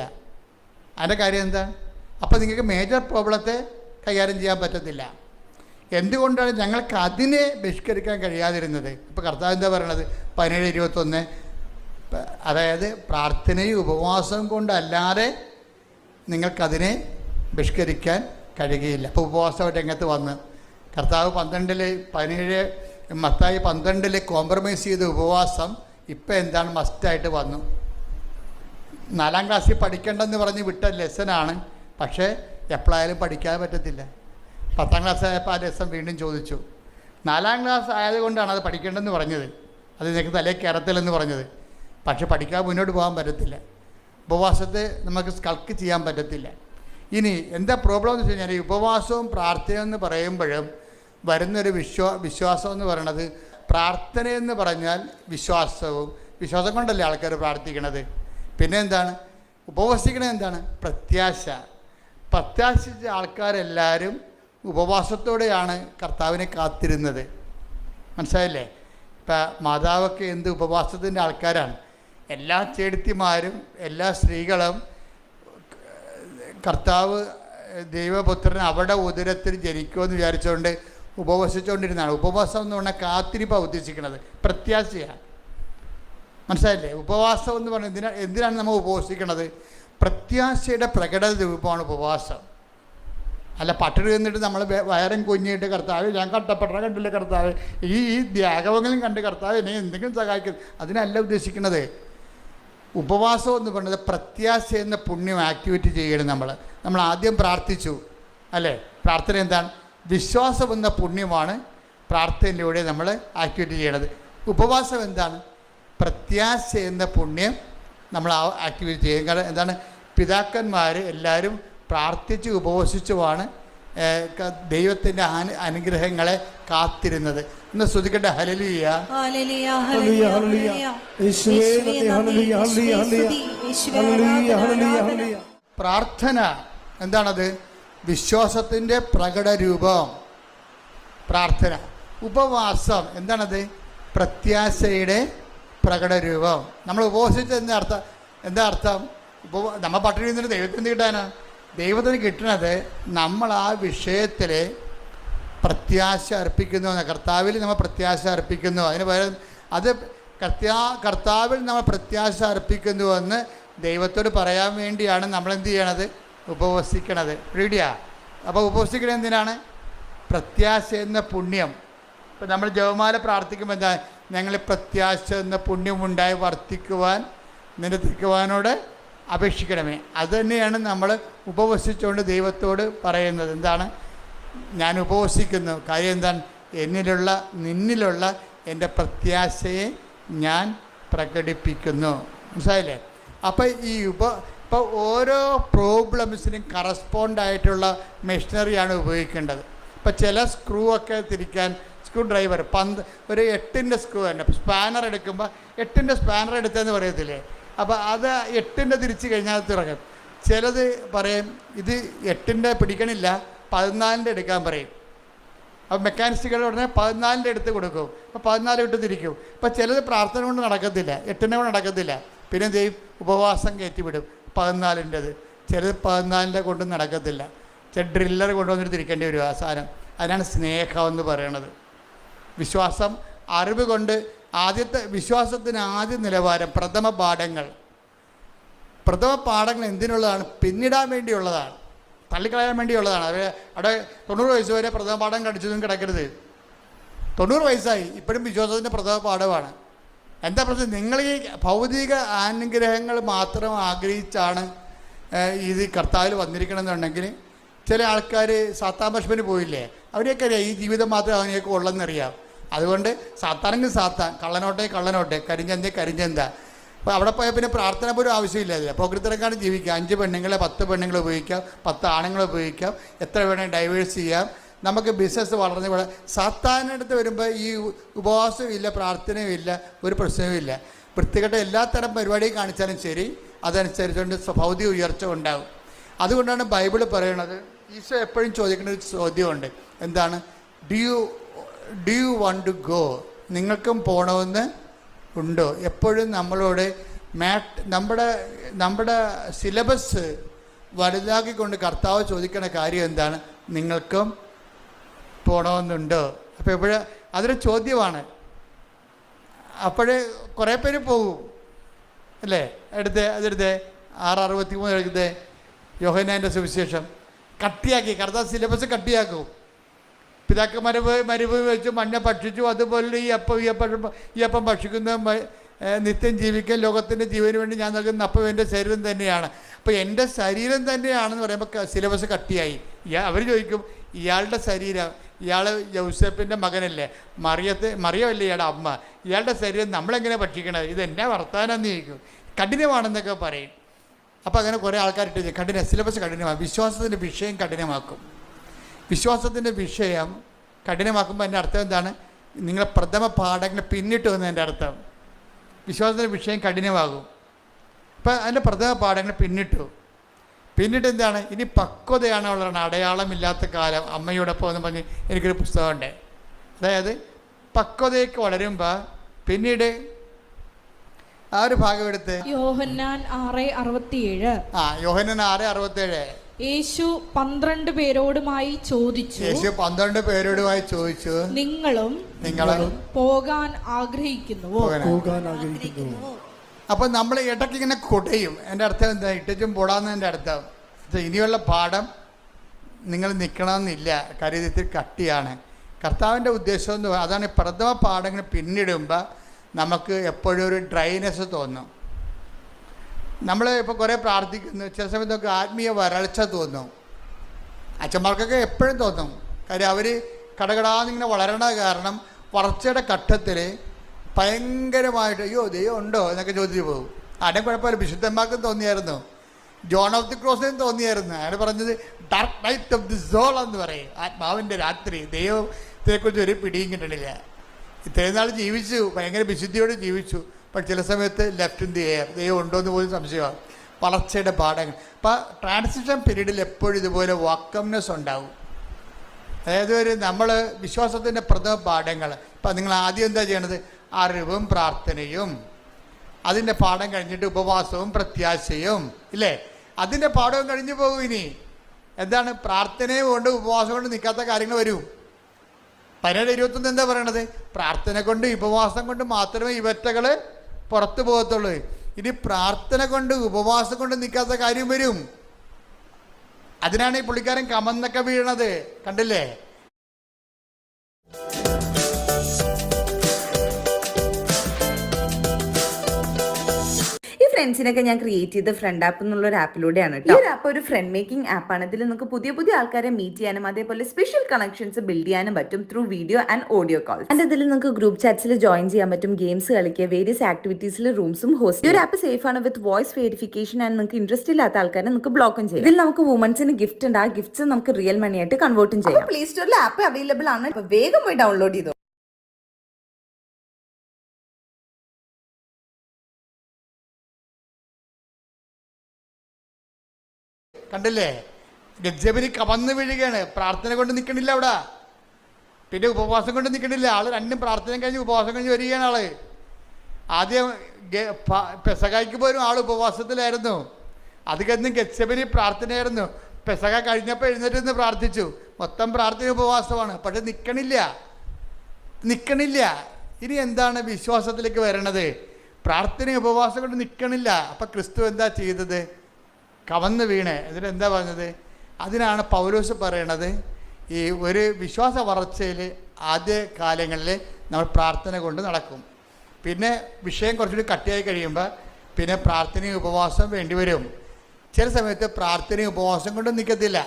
അതിൻ്റെ കാര്യം എന്താ? അപ്പോൾ നിങ്ങൾക്ക് മേജർ പ്രോബ്ലത്തെ കൈകാര്യം ചെയ്യാൻ പറ്റത്തില്ല. എന്തുകൊണ്ടാണ് ഞങ്ങൾക്ക് അതിനെ ബഹിഷ്കരിക്കാൻ കഴിയാതിരുന്നത്? ഇപ്പോൾ കർത്താവ് എന്താ പറയണത്? 17:21. അതായത് പ്രാർത്ഥനയും ഉപവാസവും കൊണ്ടല്ലാതെ നിങ്ങൾക്കതിനെ ബഹിഷ്കരിക്കാൻ കഴിയുകയില്ല. അപ്പോൾ ഉപവാസം രംഗത്ത് വന്ന് കർത്താവ് 17 മത്തായി 12 കോംപ്രമൈസ് ചെയ്ത ഉപവാസം ഇപ്പം എന്താണ്? മസ്റ്റായിട്ട് വന്നു. 4ാം ക്ലാസ്സിൽ പഠിക്കേണ്ടെന്ന് പറഞ്ഞ് വിട്ട ലെസനാണ്. പക്ഷേ എപ്പോഴായാലും പഠിക്കാൻ പറ്റത്തില്ല. 10ാം ക്ലാസ് ആയപ്പോൾ ആ ലെസൺ വീണ്ടും ചോദിച്ചു. 4ാം ക്ലാസ് ആയതുകൊണ്ടാണ് അത് പഠിക്കേണ്ടെന്ന് പറഞ്ഞത്. അത് നിനക്ക് തലേ കയറത്തില്ലെന്ന് പറഞ്ഞത്. പക്ഷെ പഠിക്കാൻ മുന്നോട്ട് പോകാൻ പറ്റത്തില്ല. ഉപവാസത്തെ നമുക്ക് സ്കൾക്ക് ചെയ്യാൻ പറ്റത്തില്ല. ഇനി എന്താ പ്രോബ്ലം എന്ന് വെച്ച് കഴിഞ്ഞാൽ, ഉപവാസവും പ്രാർത്ഥനയും എന്ന് പറയുമ്പോഴും വരുന്നൊരു വിശ്വാസം എന്ന് പറയുന്നത്, പ്രാർത്ഥനയെന്ന് പറഞ്ഞാൽ വിശ്വാസം കൊണ്ടല്ലേ ആൾക്കാർ പ്രാർത്ഥിക്കണത്. പിന്നെ എന്താണ്? ഉപവസിക്കണത് എന്താണ്? പ്രത്യാശിച്ച ആൾക്കാരെല്ലാവരും ഉപവാസത്തോടെയാണ് കർത്താവിനെ കാത്തിരുന്നത്. മനസ്സിലായില്ലേ? ഇപ്പം മാതാവൊക്കെ എന്ത് ഉപവാസത്തിൻ്റെ ആൾക്കാരാണ്. എല്ലാ ചേടത്തിമാരും എല്ലാ സ്ത്രീകളും കർത്താവ് ദൈവപുത്രൻ അവിടെ ഉദരത്തിൽ ജനിക്കുമെന്ന് വിചാരിച്ചുകൊണ്ട് ഉപവസിച്ചുകൊണ്ടിരുന്നതാണ്. ഉപവാസം എന്ന് പറഞ്ഞാൽ കാത്തിരിപ്പാണ് ഉദ്ദേശിക്കുന്നത്, പ്രത്യാശയാണ്. മനസ്സിലായില്ലേ? ഉപവാസം എന്ന് പറഞ്ഞാൽ എന്തിനാണ് നമ്മൾ ഉപവസിക്കുന്നത്? പ്രത്യാശയുടെ പ്രകട രൂപമാണ് ഉപവാസം. അല്ല പട്ടിണി നിന്നിട്ട് നമ്മൾ വയറും കുഞ്ഞിട്ട് കർത്താവ് ഞാൻ കട്ടപ്പെട്ട കണ്ടില്ല കർത്താവ്, ഈ ത്യാഗങ്ങളും കണ്ട് കർത്താവ് എന്നെ എന്തെങ്കിലും സഹായിക്കും, അതിനല്ല ഉദ്ദേശിക്കുന്നത്. ഉപവാസം എന്ന് പറയുന്നത് പ്രത്യാശ എന്ന പുണ്യം ആക്ടിവിറ്റി ചെയ്യണം. നമ്മൾ ആദ്യം പ്രാർത്ഥിച്ചു അല്ലേ? പ്രാർത്ഥന എന്താണ്? വിശ്വാസം എന്ന പുണ്യമാണ് പ്രാർത്ഥനയിലൂടെ നമ്മൾ ആക്ടിവിറ്റി ചെയ്യണത്. ഉപവാസം എന്താണ്? പ്രത്യാശ എന്ന പുണ്യം നമ്മൾ ആ ആക്ടിവിറ്റി ചെയ്യും. കാരണം എന്താണ്? പിതാക്കന്മാർ എല്ലാവരും പ്രാർത്ഥിച്ച് ഉപവസിച്ചുമാണ് ദൈവത്തിൻ്റെ അനുഗ്രഹങ്ങളെ കാത്തിരുന്നത്. ഇന്ന് സ്തുതിക്കട്ടെ. ഹല്ലേലൂയ, ഹല്ലേലൂയ, ഹല്ലേലൂയ. യേശുവേ നന്ദി, ഹല്ലേലൂയ, ഹല്ലേലൂയ, ഹല്ലേലൂയ, ഹല്ലേലൂയ. പ്രാർത്ഥന എന്താണത്? വിശ്വാസത്തിൻ്റെ പ്രകടരൂപം പ്രാർത്ഥന. ഉപവാസം എന്താണത്? പ്രത്യാശയുടെ പ്രകടരൂപം. നമ്മൾ ഉപവസിച്ച് എന്താ അർത്ഥം? നമ്മൾ പട്ടിണി നിന്നിട്ട് ദൈവത്തിന് കിട്ടാനാ? ദൈവത്തിന് കിട്ടുന്നത് നമ്മൾ ആ വിഷയത്തിൽ പ്രത്യാശ അർപ്പിക്കുന്നു. കർത്താവിൽ നമ്മൾ പ്രത്യാശ അർപ്പിക്കുന്നു. അതിന് പകരം അത് കർത്താവിൽ നമ്മൾ പ്രത്യാശ അർപ്പിക്കുന്നുവെന്ന് ദൈവത്തോട് പറയാൻ വേണ്ടിയാണ് നമ്മൾ എന്ത് ചെയ്യണത്? ഉപവസിക്കണത്. റെഡിയാ? അപ്പോൾ ഉപവസിക്കണത് എന്തിനാണ്? പ്രത്യാശ എന്ന പുണ്യം. ഇപ്പം നമ്മൾ ജപമാല പ്രാർത്ഥിക്കുമ്പോൾ എന്താ? ഞങ്ങൾ പ്രത്യാശ എന്ന പുണ്യമുണ്ടായി വർദ്ധിക്കുവാൻ നിരത്തിക്കുവാനോട് അപേക്ഷിക്കണമേ. അതുതന്നെയാണ് നമ്മൾ ഉപവസിച്ചുകൊണ്ട് ദൈവത്തോട് പറയുന്നത്. എന്താണ്? ഞാൻ ഉപവസിക്കുന്നു. കാര്യം എന്താണ്? നിന്നിലുള്ള എൻ്റെ പ്രത്യാശയെ ഞാൻ പ്രകടിപ്പിക്കുന്നു. മനസ്സിലായില്ലേ? അപ്പോൾ ഇപ്പോൾ ഓരോ പ്രോബ്ലംസിനും കറസ്പോണ്ടായിട്ടുള്ള മെഷീനറിയാണ് ഉപയോഗിക്കേണ്ടത്. ഇപ്പോൾ ചില സ്ക്രൂ ഒക്കെ തിരിക്കാൻ സ്ക്രൂ ഡ്രൈവർ ഒരു 8-ൻ്റെ സ്ക്രൂ തന്നെ സ്പാനർ എടുക്കുമ്പോൾ 8-ൻ്റെ സ്പാനർ എടുത്തതെന്ന് പറയത്തില്ലേ? അപ്പോൾ അത് 8-ൻ്റെ തിരിച്ച് കഴിഞ്ഞാൽ തിറങ്ങും. ചിലത് പറയും ഇത് 8-ൻ്റെ പിടിക്കണില്ല 14-ൻ്റെ എടുക്കാൻ പറയും. അപ്പോൾ മെക്കാനിസ്റ്റുകൾ ഉടനെ 14-ൻ്റെ എടുത്ത് കൊടുക്കും. അപ്പോൾ 14 ഇട്ട് തിരിക്കും. അപ്പോൾ ചിലത് പ്രാർത്ഥന കൊണ്ട് നടക്കത്തില്ല, 8-ൻ്റെ കൊണ്ട് നടക്കത്തില്ല. പിന്നെ എന്ത് ചെയ്യും? ഉപവാസം കയറ്റിവിടും 14-ൻ്റെത്. ചിലത് 14-ൻ്റെ കൊണ്ട് നടക്കത്തില്ല. ചില ഡ്രില്ലർ കൊണ്ടുവന്നിട്ട് തിരിക്കേണ്ടി വരും ആ സാധനം. അതിനാണ് സ്നേഹം എന്ന് പറയണത്. വിശ്വാസം അറിവ് കൊണ്ട് വിശ്വാസത്തിന് ആദ്യ നിലവാരം പ്രഥമ പാഠങ്ങൾ എന്തിനുള്ളതാണ്? പിന്നിടാൻ വേണ്ടിയുള്ളതാണ്, തള്ളിക്കളയാൻ വേണ്ടിയുള്ളതാണ്. അവിടെ 90 വയസ്സ് വരെ പ്രഥമ പാഠം കടിച്ചതും കിടക്കരുത്. 90 വയസ്സായി ഇപ്പോഴും വിശ്വാസത്തിൻ്റെ പ്രഥമ പാഠമാണ്. എന്താ പ്രശ്നം? നിങ്ങൾ ഈ ഭൗതിക അനുഗ്രഹങ്ങൾ മാത്രം ആഗ്രഹിച്ചാണ് ഇത് കർത്താവിൽ വന്നിരിക്കണമെന്നുണ്ടെങ്കിൽ ചില ആൾക്കാർ സാത്താൻ ഭക്ഷണത്തിന് പോയില്ലേ? അവരെയൊക്കെ അറിയാം ഈ ജീവിതം മാത്രമേ അവനെയൊക്കെ ഉള്ളെന്നറിയാം. അതുകൊണ്ട് സാത്താനെങ്കിൽ സാത്താൻ, കള്ളനോട്ടെ, കരിഞ്ചന്ത. അപ്പോൾ അവിടെ പോയാൽ പിന്നെ പ്രാർത്ഥന പോലും ആവശ്യമില്ല. പോകൃത്തരക്കാണ് ജീവിക്കുക. 5 പെണ്ണുങ്ങളെ 10 പെണ്ണുങ്ങളെ ഉപയോഗിക്കാം, 10 ആണുങ്ങളെ ഉപയോഗിക്കാം, എത്ര വേണേൽ ഡൈവേഴ്സ് ചെയ്യാം. നമുക്ക് ബിസിനസ് വളർന്നു പോലെ. സാത്താനടുത്ത് വരുമ്പോൾ ഈ ഉപവാസവും ഇല്ല, പ്രാർത്ഥനയും ഇല്ല, ഒരു പ്രശ്നവും ഇല്ല. വൃത്തികെട്ട എല്ലാത്തരം പരിപാടിയും കാണിച്ചാലും ശരി, അതനുസരിച്ചുകൊണ്ട് ഭൗതിക ഉയർച്ച ഉണ്ടാകും. അതുകൊണ്ടാണ് ബൈബിൾ പറയണത്. ഈശോ എപ്പോഴും ചോദിക്കുന്ന ഒരു ചോദ്യമുണ്ട്. എന്താണ്? Do you want to go? നിങ്ങൾക്കും പോകണമെന്ന് ഉണ്ടോ? എപ്പോഴും നമ്മളോട് നമ്മുടെ സിലബസ് വലുതാക്കിക്കൊണ്ട് കർത്താവ് ചോദിക്കുന്ന കാര്യം എന്താണ്? നിങ്ങൾക്കും പോകണമെന്നുണ്ടോ? അപ്പോൾ എപ്പോഴും അതൊരു ചോദ്യമാണ്. അപ്പോഴേ കുറേ പേര് പോകും അല്ലേ? അതെടുത്തേ 6:63 എടുത്തേ യോഹന്നാൻ്റെ സുവിശേഷം. കട്ടിയാക്കി കർത്താവ് സിലബസ് കട്ടിയാക്കും. പിതാക്കന്മാരെ മരുഭൂമി വെച്ച് മഞ്ഞ ഭക്ഷിച്ചു, അതുപോലെ ഈ അപ്പം ഭക്ഷിക്കുന്ന നിത്യം ജീവിക്കാൻ ലോകത്തിൻ്റെ ജീവന് വേണ്ടി ഞാൻ നൽകുന്ന അപ്പം എൻ്റെ ശരീരം തന്നെയാണ്. അപ്പോൾ എൻ്റെ ശരീരം തന്നെയാണെന്ന് പറയുമ്പോൾ സിലബസ് കട്ടിയായി. അവർ ചോദിക്കും, ഇയാളുടെ ശരീരം, ഇയാൾ യൗസേപ്പിൻ്റെ മകനല്ലേ, മറിയമല്ലേ ഇയാളുടെ അമ്മ, ഇയാളുടെ ശരീരം നമ്മളെങ്ങനെ ഭക്ഷിക്കണത്? ഇത് എന്നാ വർത്താനെന്ന് ചോദിക്കും. കഠിനമാണെന്നൊക്കെ പറയും. അപ്പോൾ അങ്ങനെ കുറേ ആൾക്കാരിട്ട് സിലബസ് കഠിനമാക്കും. വിശ്വാസത്തിൻ്റെ വിഷയം കഠിനമാക്കും. വിശ്വാസത്തിൻ്റെ വിഷയം കഠിനമാക്കുമ്പോൾ എൻ്റെ അർത്ഥം എന്താണ്? നിങ്ങളെ പ്രഥമ പാഠങ്ങൾ പിന്നിട്ട് വന്നതിൻ്റെ അർത്ഥം. വിശ്വാസത്തിൻ്റെ വിഷയം കഠിനമാകും. ഇപ്പം അതിൻ്റെ പ്രഥമ പാഠങ്ങൾ പിന്നിട്ട് എന്താണ്? ഇനി പക്വതയാണ് ഉള്ളതാണ്. അടയാളമില്ലാത്ത കാലം അമ്മയോടൊപ്പം എന്ന് പറഞ്ഞ് എനിക്കൊരു പുസ്തകമുണ്ട്. അതായത് പക്വതയൊക്കെ വളരുമ്പോൾ പിന്നീട് ആ ഒരു ഭാഗം എടുത്ത് യോഹന്നാൻ 6:67. യോഹന്നാൻ 6:67. യേശു 12 പേരോടുമായി ചോദിച്ചു, നിങ്ങളും പോകാൻ ആഗ്രഹിക്കുന്നുവോ? അപ്പം നമ്മൾ ഇടയ്ക്ക് ഇങ്ങനെ കൊടയും. എൻ്റെ അർത്ഥം എന്താ? ഇട്ടും പോടാന്ന് എൻ്റെ അർത്ഥം. ഇനിയുള്ള പാഠം നിങ്ങൾ നിൽക്കണമെന്നില്ല, കരുതത്തിൽ കട്ടിയാണ്. കർത്താവിൻ്റെ ഉദ്ദേശം എന്ന് പറയുന്നത് അതാണ്. പ്രഥമ പാഠങ്ങൾ പിന്നിടുമ്പോൾ നമുക്ക് എപ്പോഴും ഒരു ഡ്രൈനെസ് തോന്നും. നമ്മൾ ഇപ്പോൾ കുറേ പ്രാർത്ഥിക്കുന്നു, ചില സമയത്തൊക്കെ ആത്മീയ വരൾച്ച തോന്നും. അച്ഛന്മാർക്കൊക്കെ എപ്പോഴും തോന്നും. കാര്യം അവർ കടകടാന്നിങ്ങനെ വളരണ കാരണം വളർച്ചയുടെ ഘട്ടത്തിൽ ഭയങ്കരമായിട്ട് അയ്യോ ദൈവം ഉണ്ടോ എന്നൊക്കെ ചോദിച്ചു പോകും. ആരും കുഴപ്പമില്ല, വിശുദ്ധന്മാർക്കും തോന്നിയായിരുന്നു, ജോൺ ഓഫ് ദി ക്രോസിനും തോന്നിയായിരുന്നു. അയാൾ പറഞ്ഞത് dark night of the soul എന്ന് പറയും, ആത്മാവിൻ്റെ രാത്രി. ദൈവത്തെക്കുറിച്ച് ഒരു പിടിയും കിട്ടണില്ല. ഇത്രയും നാൾ ജീവിച്ചു, ഭയങ്കര വിശുദ്ധിയോടെ ജീവിച്ചു. പക്ഷെ ചില സമയത്ത് ലെഫ്റ്റ് ഇൻ ദി എയർ, ദൈവം ഉണ്ടോ എന്ന് പോലും സംശയമാണ്. വളർച്ചയുടെ പാഠങ്ങൾ. അപ്പോൾ ട്രാൻസിഷൻ പീരീഡിൽ എപ്പോഴും ഇതുപോലെ വാക്കംനെസ് ഉണ്ടാവും. അതായത് നമ്മൾ വിശ്വാസത്തിൻ്റെ പ്രഥമ പാഠങ്ങൾ. ഇപ്പം നിങ്ങൾ ആദ്യം എന്താ ചെയ്യണത്? അറിവും പ്രാർത്ഥനയും. അതിൻ്റെ പാഠം കഴിഞ്ഞിട്ട് ഉപവാസവും പ്രത്യാശയും, ഇല്ലേ? അതിൻ്റെ പാഠവും കഴിഞ്ഞു പോകും. ഇനി എന്താണ്? പ്രാർത്ഥനയും കൊണ്ട് ഉപവാസം കൊണ്ട് നിൽക്കാത്ത കാര്യങ്ങൾ വരും. 17:21 എന്താ പറയണത്? പ്രാർത്ഥന കൊണ്ട് ഉപവാസം കൊണ്ട് മാത്രമേ ഇവറ്റകൾ പുറത്തു പോകത്തുള്ളൂ. ഇനി പ്രാർത്ഥന കൊണ്ട് ഉപവാസം കൊണ്ട് നിൽക്കാത്ത കാര്യം വരും. അതിനാണ് ഈ പുള്ളിക്കാരൻ കമന്നൊക്കെ വീഴണത്, കണ്ടില്ലേ? ഈ ഫ്രണ്ട്സിനൊക്കെ ഞാൻ ക്രിയേറ്റ് ചെയ്ത ഫ്രണ്ട് ആപ്പ് എന്നുള്ള ഒരു ആപ്പിലൂടെയാണ് കേട്ടോ. ഈ ഒരു ആപ്പ് ഒരു ഫ്രണ്ട് മേക്കിംഗ് ആപ്പാണ്. ഇതിൽ നമുക്ക് പുതിയ പുതിയ ആൾക്കാരെ മീറ്റ് ചെയ്യാനും അതേപോലെ സ്പെഷ്യൽ കണക്ഷൻസ് ബിൽഡ് ചെയ്യാനും പറ്റും through video and audio calls. And ഇതിൽ നിങ്ങൾക്ക് ഗ്രൂപ്പ് ചാറ്റ്സിൽ ജോയിൻ ചെയ്യാൻ പറ്റും, ഗെയിംസ് കളിക്കുക, വേരിയസ് ആക്ടിവിറ്റീസിൽ റൂംസും ഹോസ്റ്റ്. ഈ ഒരു ആപ്പ് സേഫ് ആണ് വിത്ത് വോയിസ് വെരിഫിക്കേഷൻ ആൻഡ് നിങ്ങൾക്ക് ഇൻട്രസ്റ്റ് ഇല്ലാത്ത ആൾക്കാരെ നമുക്ക് ബ്ലോക്കും ചെയ്യാം. ഇതിൽ നമുക്ക് വുമൻസിന് ഗിഫ്റ്റ് ഉണ്ട്, ആ ഗിഫ്റ്റ്സ് നമുക്ക് റിയൽ മണി ആയിട്ട് കൺവേർട്ടും ചെയ്യാം. പ്ലേ സ്റ്റോറിൽ ആപ്പ് അവൈലബിൾ ആണ്, വേഗം പോയി ഡൗൺലോഡ് ചെയ്തോ. കണ്ടില്ലേ? ഗദ്ജബിന് കവന്ന് വീഴുകയാണ്. പ്രാർത്ഥന കൊണ്ട് നിൽക്കണില്ല അവിടെ, പിന്നെ ഉപവാസം കൊണ്ട് നിൽക്കണില്ല. ആൾ രണ്ടും പ്രാർത്ഥന കഴിഞ്ഞ് ഉപവാസം കഴിഞ്ഞ് വരികയാണ് ആള്. ആദ്യം പെസകായ്ക്ക് പോലും ആൾ ഉപവാസത്തിലായിരുന്നു. അത് കഴിഞ്ഞ് ഗദ്ജബിന് പ്രാർത്ഥനയായിരുന്നു. പെസക കഴിഞ്ഞപ്പോൾ എഴുന്നേറ്റ് പ്രാർത്ഥിച്ചു. മൊത്തം പ്രാർത്ഥന ഉപവാസമാണ്. പക്ഷെ നിൽക്കണില്ല. ഇനി എന്താണ് വിശ്വാസത്തിലേക്ക് വരണത്? പ്രാർത്ഥന ഉപവാസം കൊണ്ട് നിൽക്കണില്ല. അപ്പം ക്രിസ്തു എന്താ ചെയ്തത്? കവന്ന് വീണ്. ഇതിലെന്താ പറഞ്ഞത്? അതിനാണ് പൗലോസ് പറയണത്, ഈ ഒരു വിശ്വാസ വളർച്ചയിൽ ആദ്യ കാലങ്ങളിൽ നമ്മൾ പ്രാർത്ഥന കൊണ്ട് നടക്കും. പിന്നെ വിഷയം കുറച്ചുകൂടി കട്ടിയായി കഴിയുമ്പോൾ പിന്നെ പ്രാർത്ഥനയും ഉപവാസം വേണ്ടി വരും. ചില സമയത്ത് പ്രാർത്ഥനയും ഉപവാസം കൊണ്ടും നിൽക്കത്തില്ല.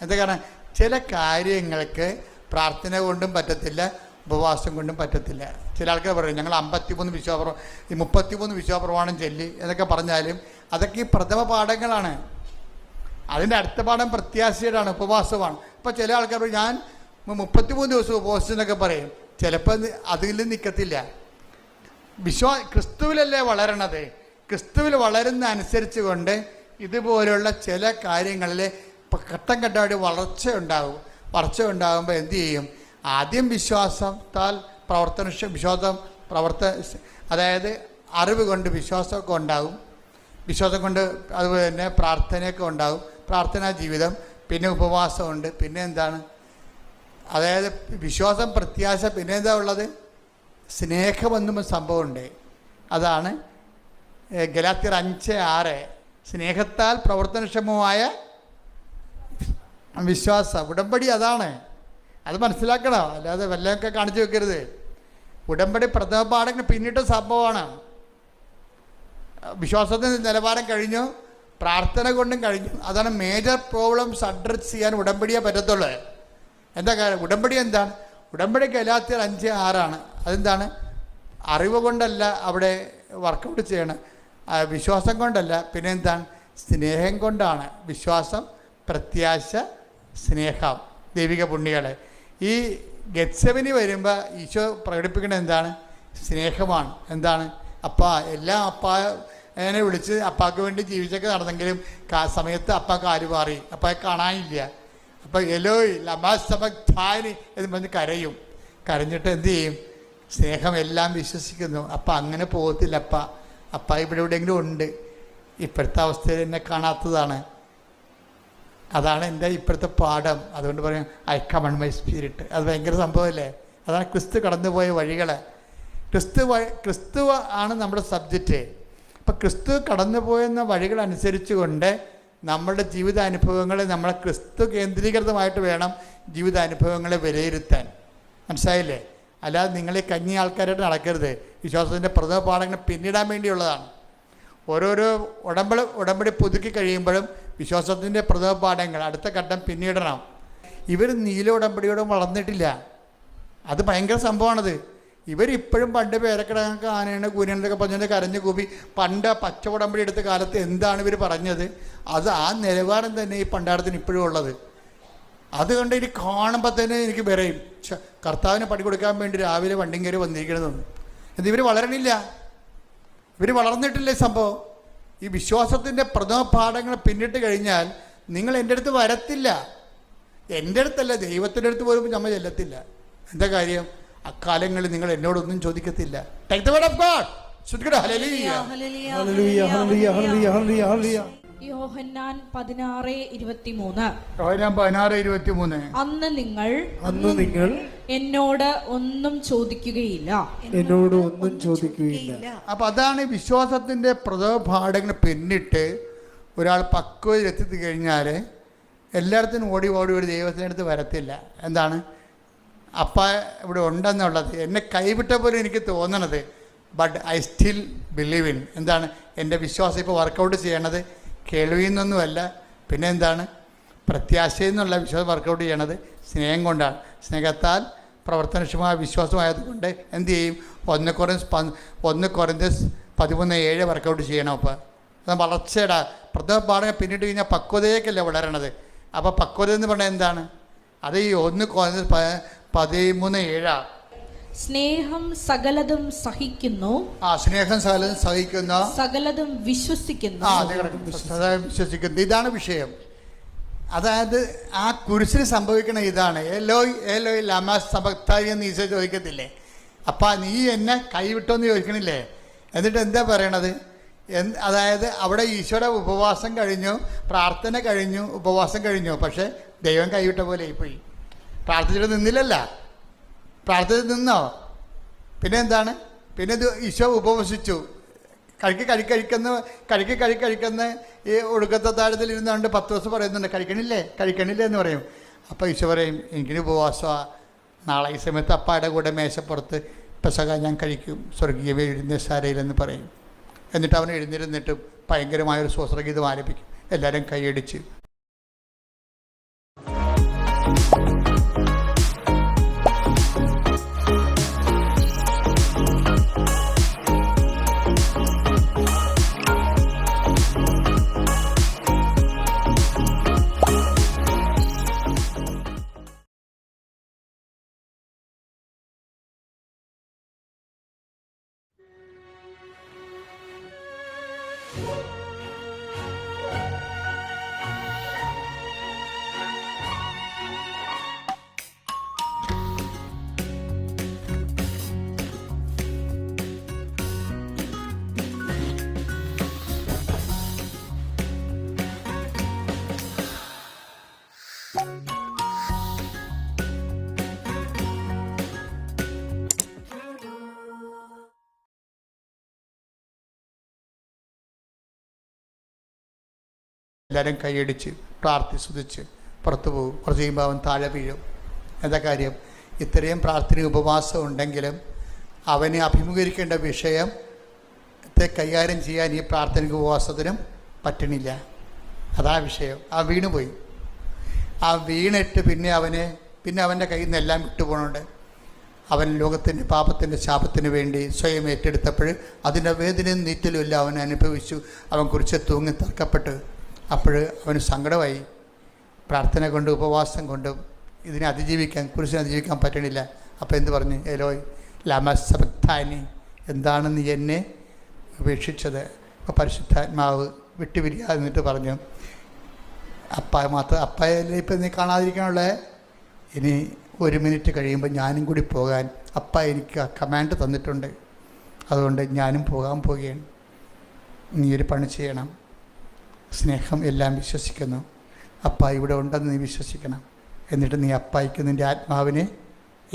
എന്താ കാരണം? ചില കാര്യങ്ങൾക്ക് പ്രാർത്ഥന കൊണ്ടും പറ്റത്തില്ല, ഉപവാസം കൊണ്ടും പറ്റത്തില്ല. ചില ആൾക്കാർ പറയും ഞങ്ങൾ 33 വിശ്വാസപ്രമാണം ചൊല്ലി എന്നൊക്കെ പറഞ്ഞാലും അതൊക്കെ ഈ പ്രഥമ പാഠങ്ങളാണ്. അതിൻ്റെ അടുത്ത പാഠം പ്രത്യാശയുടെയാണ്, ഉപവാസമാണ്. അപ്പോൾ ചില ആൾക്കാർ പറയും ഞാൻ 33 ദിവസം ഉപവാസിച്ചെന്നൊക്കെ പറയും. ചിലപ്പോൾ അതിൽ നിൽക്കത്തില്ല. ക്രിസ്തുവിലല്ലേ വളരണത്. ക്രിസ്തുവിൽ വളരുന്ന അനുസരിച്ച് കൊണ്ട് ഇതുപോലെയുള്ള ചില കാര്യങ്ങളിൽ ഘട്ടം ഘട്ടമായിട്ട് വളർച്ച ഉണ്ടാകുമ്പോൾ എന്തു ചെയ്യും? ആദ്യം വിശ്വാസത്താൽ അതായത് അറിവ് കൊണ്ട് വിശ്വാസമൊക്കെ ഉണ്ടാകും. വിശ്വാസം കൊണ്ട് അതുപോലെ തന്നെ പ്രാർത്ഥനയൊക്കെ ഉണ്ടാകും, പ്രാർത്ഥനാ ജീവിതം. പിന്നെ ഉപവാസമുണ്ട്. പിന്നെ എന്താണ്? അതായത് വിശ്വാസം, പ്രത്യാശ. പിന്നെ എന്താ ഉള്ളത്? സ്നേഹമെന്നും സംഭവമുണ്ട്. അതാണ് ഗലാത്യർ 5:6. സ്നേഹത്താൽ പ്രവർത്തനക്ഷമമായ വിശ്വാസം. ഉടമ്പടി അതാണ്. അത് മനസ്സിലാക്കണം. അല്ലാതെ വല്ലതൊക്കെ കാണിച്ചു വെക്കരുത്. ഉടമ്പടി പ്രഥമ പാഠങ്ങൾ പിന്നിട്ട സംഭവമാണ്. വിശ്വാസത്തിൻ്റെ നിലവാരം കഴിഞ്ഞു, പ്രാർത്ഥന കൊണ്ടും കഴിഞ്ഞു. അതാണ് മേജർ പ്രോബ്ലംസ് അഡ്രസ് ചെയ്യാൻ ഉടമ്പടിയെ പറ്റത്തുള്ളൂ. എന്താ കാര്യം? ഉടമ്പടി എന്താണ്? ഉടമ്പടി ഗലാത്യർ 5:6. അതെന്താണ്? അറിവ് കൊണ്ടല്ല അവിടെ വർക്കൗട്ട് ചെയ്യണം, വിശ്വാസം കൊണ്ടല്ല. പിന്നെ എന്താണ്? സ്നേഹം കൊണ്ടാണ്. വിശ്വാസം, പ്രത്യാശ, സ്നേഹം, ദൈവിക പുണ്യങ്ങളെ. ഈ ഗെത്സെമനി വരുമ്പോൾ ഈശോ പ്രകടിപ്പിക്കുന്നത് എന്താണ്? സ്നേഹമാണ്. എന്താണ്? എല്ലാം അപ്പാനെ വിളിച്ച് അപ്പാക്ക് വേണ്ടി ജീവിച്ചൊക്കെ നടന്നെങ്കിലും സമയത്ത് അപ്പാക്ക് ആര് മാറി, അപ്പായെ കാണാനില്ല. അപ്പോൾ എലോയ് ലമാസമക്താനി എന്ന് പറഞ്ഞ് കരഞ്ഞിട്ട് എന്തു ചെയ്യും? സ്നേഹം എല്ലാം വിശ്വസിക്കുന്നു. അങ്ങനെ പോകത്തില്ല. അപ്പ ഇവിടെ എവിടെയെങ്കിലും ഉണ്ട്. ഇപ്പോഴത്തെ അവസ്ഥയിൽ എന്നെ കാണാത്തതാണ്. അതാണ് എൻ്റെ ഇപ്പോഴത്തെ പാഠം. അതുകൊണ്ട് പറയും ഐ കമൺ മൈ സ്പിരിറ്റ്. അത് ഭയങ്കര സംഭവമല്ലേ? അതാണ് ക്രിസ്തു കടന്നുപോയ വഴികൾ. ക്രിസ്തു ആണ് നമ്മുടെ സബ്ജക്റ്റ്. അപ്പം ക്രിസ്തു കടന്നുപോയെന്ന വഴികളനുസരിച്ച് കൊണ്ട് നമ്മുടെ ജീവിതാനുഭവങ്ങളെ നമ്മളെ ക്രിസ്തു കേന്ദ്രീകൃതമായിട്ട് വേണം ജീവിതാനുഭവങ്ങളെ വിലയിരുത്താൻ. മനസ്സിലായില്ലേ? അല്ലാതെ നിങ്ങൾ ഈ കഞ്ഞി ആൾക്കാരായിട്ട് നടക്കരുത്. വിശ്വാസത്തിൻ്റെ പ്രഥമ പാഠങ്ങൾ പിന്നിടാൻ വേണ്ടിയുള്ളതാണ്. ഓരോരോ ഉടമ്പടി പുതുക്കി കഴിയുമ്പോഴും വിശ്വാസത്തിൻ്റെ പ്രഥമ പാഠങ്ങൾ അടുത്ത ഘട്ടം പിന്നീടണം. ഇവർ നീല ഉടമ്പടിയോടും വളർന്നിട്ടില്ല. അത് ഭയങ്കര സംഭവമാണത്. ഇവരിപ്പോഴും പണ്ട് പേരക്കിടങ്ങൾക്ക് ആനയാണ് കൂനൊക്കെ പറഞ്ഞത് കരഞ്ഞു കൂപ്പി പണ്ട് പച്ച ഉടമ്പടി എടുത്ത കാലത്ത് എന്താണ് ഇവർ പറഞ്ഞത്, അത് ആ നിലവാരം തന്നെ ഈ പണ്ടാരത്തിന് ഇപ്പോഴും ഉള്ളത്. അതുകൊണ്ട് ഇനി കാണുമ്പോൾ തന്നെ എനിക്ക് പറയും കർത്താവിന് പണി കൊടുക്കാൻ വേണ്ടി രാവിലെ വണ്ടിയും കയറി വന്നിരിക്കണമെന്ന്. ഇത് ഇവർ വളരണില്ല, ഇവർ വളർന്നിട്ടില്ല. സംഭവം ഈ വിശ്വാസത്തിൻ്റെ പ്രഥമ പാഠങ്ങൾ പിന്നിട്ട് കഴിഞ്ഞാൽ നിങ്ങൾ എൻ്റെ അടുത്ത് വരത്തില്ല. എൻ്റെ അടുത്തല്ല, ദൈവത്തിൻ്റെ അടുത്ത് പോലും നമ്മൾ ചെല്ലത്തില്ല. എന്താ കാര്യം? അക്കാലങ്ങളിൽ നിങ്ങൾ എന്നോടൊന്നും ചോദിക്കത്തില്ല. Take the word of God. ഹല്ലേലൂയ ഹല്ലേലൂയ ഹല്ലേലൂയ ഹല്ലേലൂയ. യോഹന്നാൻ 16:23. യോഹന്നാൻ 16:23. അന്ന് നിങ്ങൾ എന്നോട് ഒന്നും ചോദിക്കുകയില്ല. അപ്പം അതാണ് വിശ്വാസത്തിൻ്റെ പ്രഥമ പാഠങ്ങൾ പിന്നിട്ട് ഒരാൾ പക്വതയിലെത്തി കഴിഞ്ഞാൽ എല്ലായിടത്തും ഓടി ഒരു ദൈവത്തിൻ്റെ അടുത്ത് വരത്തില്ല. എന്താണ്? അപ്പ ഇവിടെ ഉണ്ടെന്നുള്ളത് എന്നെ കൈവിട്ട പോലെ എനിക്ക് തോന്നണത്, but I still believe in. എന്താണ്? എൻ്റെ വിശ്വാസം ഇപ്പോൾ വർക്കൗട്ട് ചെയ്യണത് കേൾവിയിൽ നിന്നൊന്നുമല്ല, പിന്നെ എന്താണ്? പ്രത്യാശയിൽ നിന്നുള്ള വിശ്വാസം വർക്കൗട്ട് ചെയ്യണത് സ്നേഹം കൊണ്ടാണ്. സ്നേഹത്താൽ പ്രവർത്തനക്ഷമമായ വിശ്വാസമായതുകൊണ്ട് എന്ത് ചെയ്യും? 1 Corinthians 13:7 വർക്കൗട്ട് ചെയ്യണം. അപ്പോൾ അത് വളർച്ചയുടെ പ്രഥമ പാഠം പിന്നിട്ട് കഴിഞ്ഞാൽ പക്വതയേക്കല്ലേ വളരണത്. അപ്പോൾ പക്വത എന്ന് പറഞ്ഞാൽ എന്താണ്? അത് ഈ 1 Corinthians 13:7. സ്നേഹം സകലതും സഹിക്കുന്നു. സ്നേഹം സകലതും സഹിക്കുന്നു, സകലതും വിശ്വസിക്കുന്നു. വിശ്വസിക്കുന്നു. ഇതാണ് വിഷയം. അതായത് ആ കുരിശിന് സംഭവിക്കണ ഇതാണ്. ഏലോയ് ഏലോയ് ലമാ സബക്താനി എന്ന് ഈശോ ചോദിക്കത്തില്ലേ? അപ്പം നീ എന്നെ കൈവിട്ടോന്ന് ചോദിക്കണില്ലേ? എന്നിട്ട് എന്താ പറയണത്? അതായത് അവിടെ ഈശോയുടെ ഉപവാസം കഴിഞ്ഞു, പ്രാർത്ഥന കഴിഞ്ഞു, ഉപവാസം കഴിഞ്ഞു. പക്ഷേ ദൈവം കൈവിട്ട പോലെ ആയിപ്പോയി. പ്രാർത്ഥിച്ചിട്ട് നിന്നില്ലല്ല, പ്രാർത്ഥിച്ച് നിന്നോ? പിന്നെ എന്താണ്? പിന്നെ ഇത് ഈശോ ഉപവസിച്ചു. കഴിക്കുന്ന ഈ ഒടുക്കത്തെ താഴത്തിൽ ഇരുന്നുകൊണ്ട് 10 ദിവസം പറയുന്നുണ്ട് കഴിക്കണില്ലേ എന്ന് പറയും. അപ്പോൾ ഈശോ പറയും എനിക്കിന് ഉപവാസമാണ്, നാളെ ഈ സമയത്ത് അപ്പായുടെ കൂടെ മേശപ്പുറത്ത് പെസക ഞാൻ കഴിക്കും സ്വർഗീയ എഴുന്നേശാരയിലെന്ന് പറയും. എന്നിട്ട് അവൻ എഴുന്നേരുന്നിട്ട് ഭയങ്കരമായൊരു സ്വസ്രഗീതം ആരംഭിക്കും. എല്ലാവരും കൈയടിച്ച് എല്ലാവരും കൈയടിച്ച് പ്രാർത്ഥിച്ചുതിച്ച് പുറത്തു പോകും. കുറച്ച് കഴിയുമ്പോൾ അവൻ താഴെ വീഴും. എന്താ കാര്യം? ഇത്രയും പ്രാർത്ഥന ഉപവാസം ഉണ്ടെങ്കിലും അവന് അഭിമുഖീകരിക്കേണ്ട വിഷയത്തെ കൈകാര്യം ചെയ്യാൻ ഈ പ്രാർത്ഥനയ്ക്ക് ഉപവാസത്തിനും പറ്റണില്ല. അതാ വിഷയം. ആ വീണുപോയി. ആ വീണിട്ട് പിന്നെ അവൻ്റെ കയ്യിൽ നിന്ന് എല്ലാം വിട്ടുപോകുന്നുണ്ട്. അവൻ ലോകത്തിൻ്റെ പാപത്തിൻ്റെ ശാപത്തിന് വേണ്ടി സ്വയം ഏറ്റെടുത്തപ്പോൾ അതിൻ്റെ വേദനയും നീറ്റലും എല്ലാം അവൻ അനുഭവിച്ചു. അവൻ കുറിച്ച് തൂങ്ങി തർക്കപ്പെട്ട് അപ്പോൾ അവന് സങ്കടമായി. പ്രാർത്ഥന കൊണ്ട് ഉപവാസം കൊണ്ടും ഇതിനെ കുരിശിനെ അതിജീവിക്കാൻ പറ്റണില്ല. അപ്പോൾ എന്ത് പറഞ്ഞു? എലോയ് ലമാ സബക്താനി, എന്താണ് നീ എന്നെ ഉപേക്ഷിച്ചത്? അപ്പോൾ പരിശുദ്ധാത്മാവ് വിട്ടുപിരിയാതെ എന്നിട്ട് പറഞ്ഞു, അപ്പായല്ലേ ഇപ്പം നീ കാണാതിരിക്കാനുള്ളത്, ഇനി 1 മിനിറ്റ് കഴിയുമ്പോൾ ഞാനും കൂടി പോകാൻ അപ്പ എനിക്ക് ആ കമാൻഡ് തന്നിട്ടുണ്ട്. അതുകൊണ്ട് ഞാനും പോകാൻ പോവുകയാണ്. നീ ഒരു പണി ചെയ്യണം. സ്നേഹം എല്ലാം വിശ്വസിക്കുന്നു. അപ്പ ഇവിടെ ഉണ്ടെന്ന് നീ വിശ്വസിക്കണം. എന്നിട്ട് നീ അപ്പായിക്ക് നിൻ്റെ ആത്മാവിനെ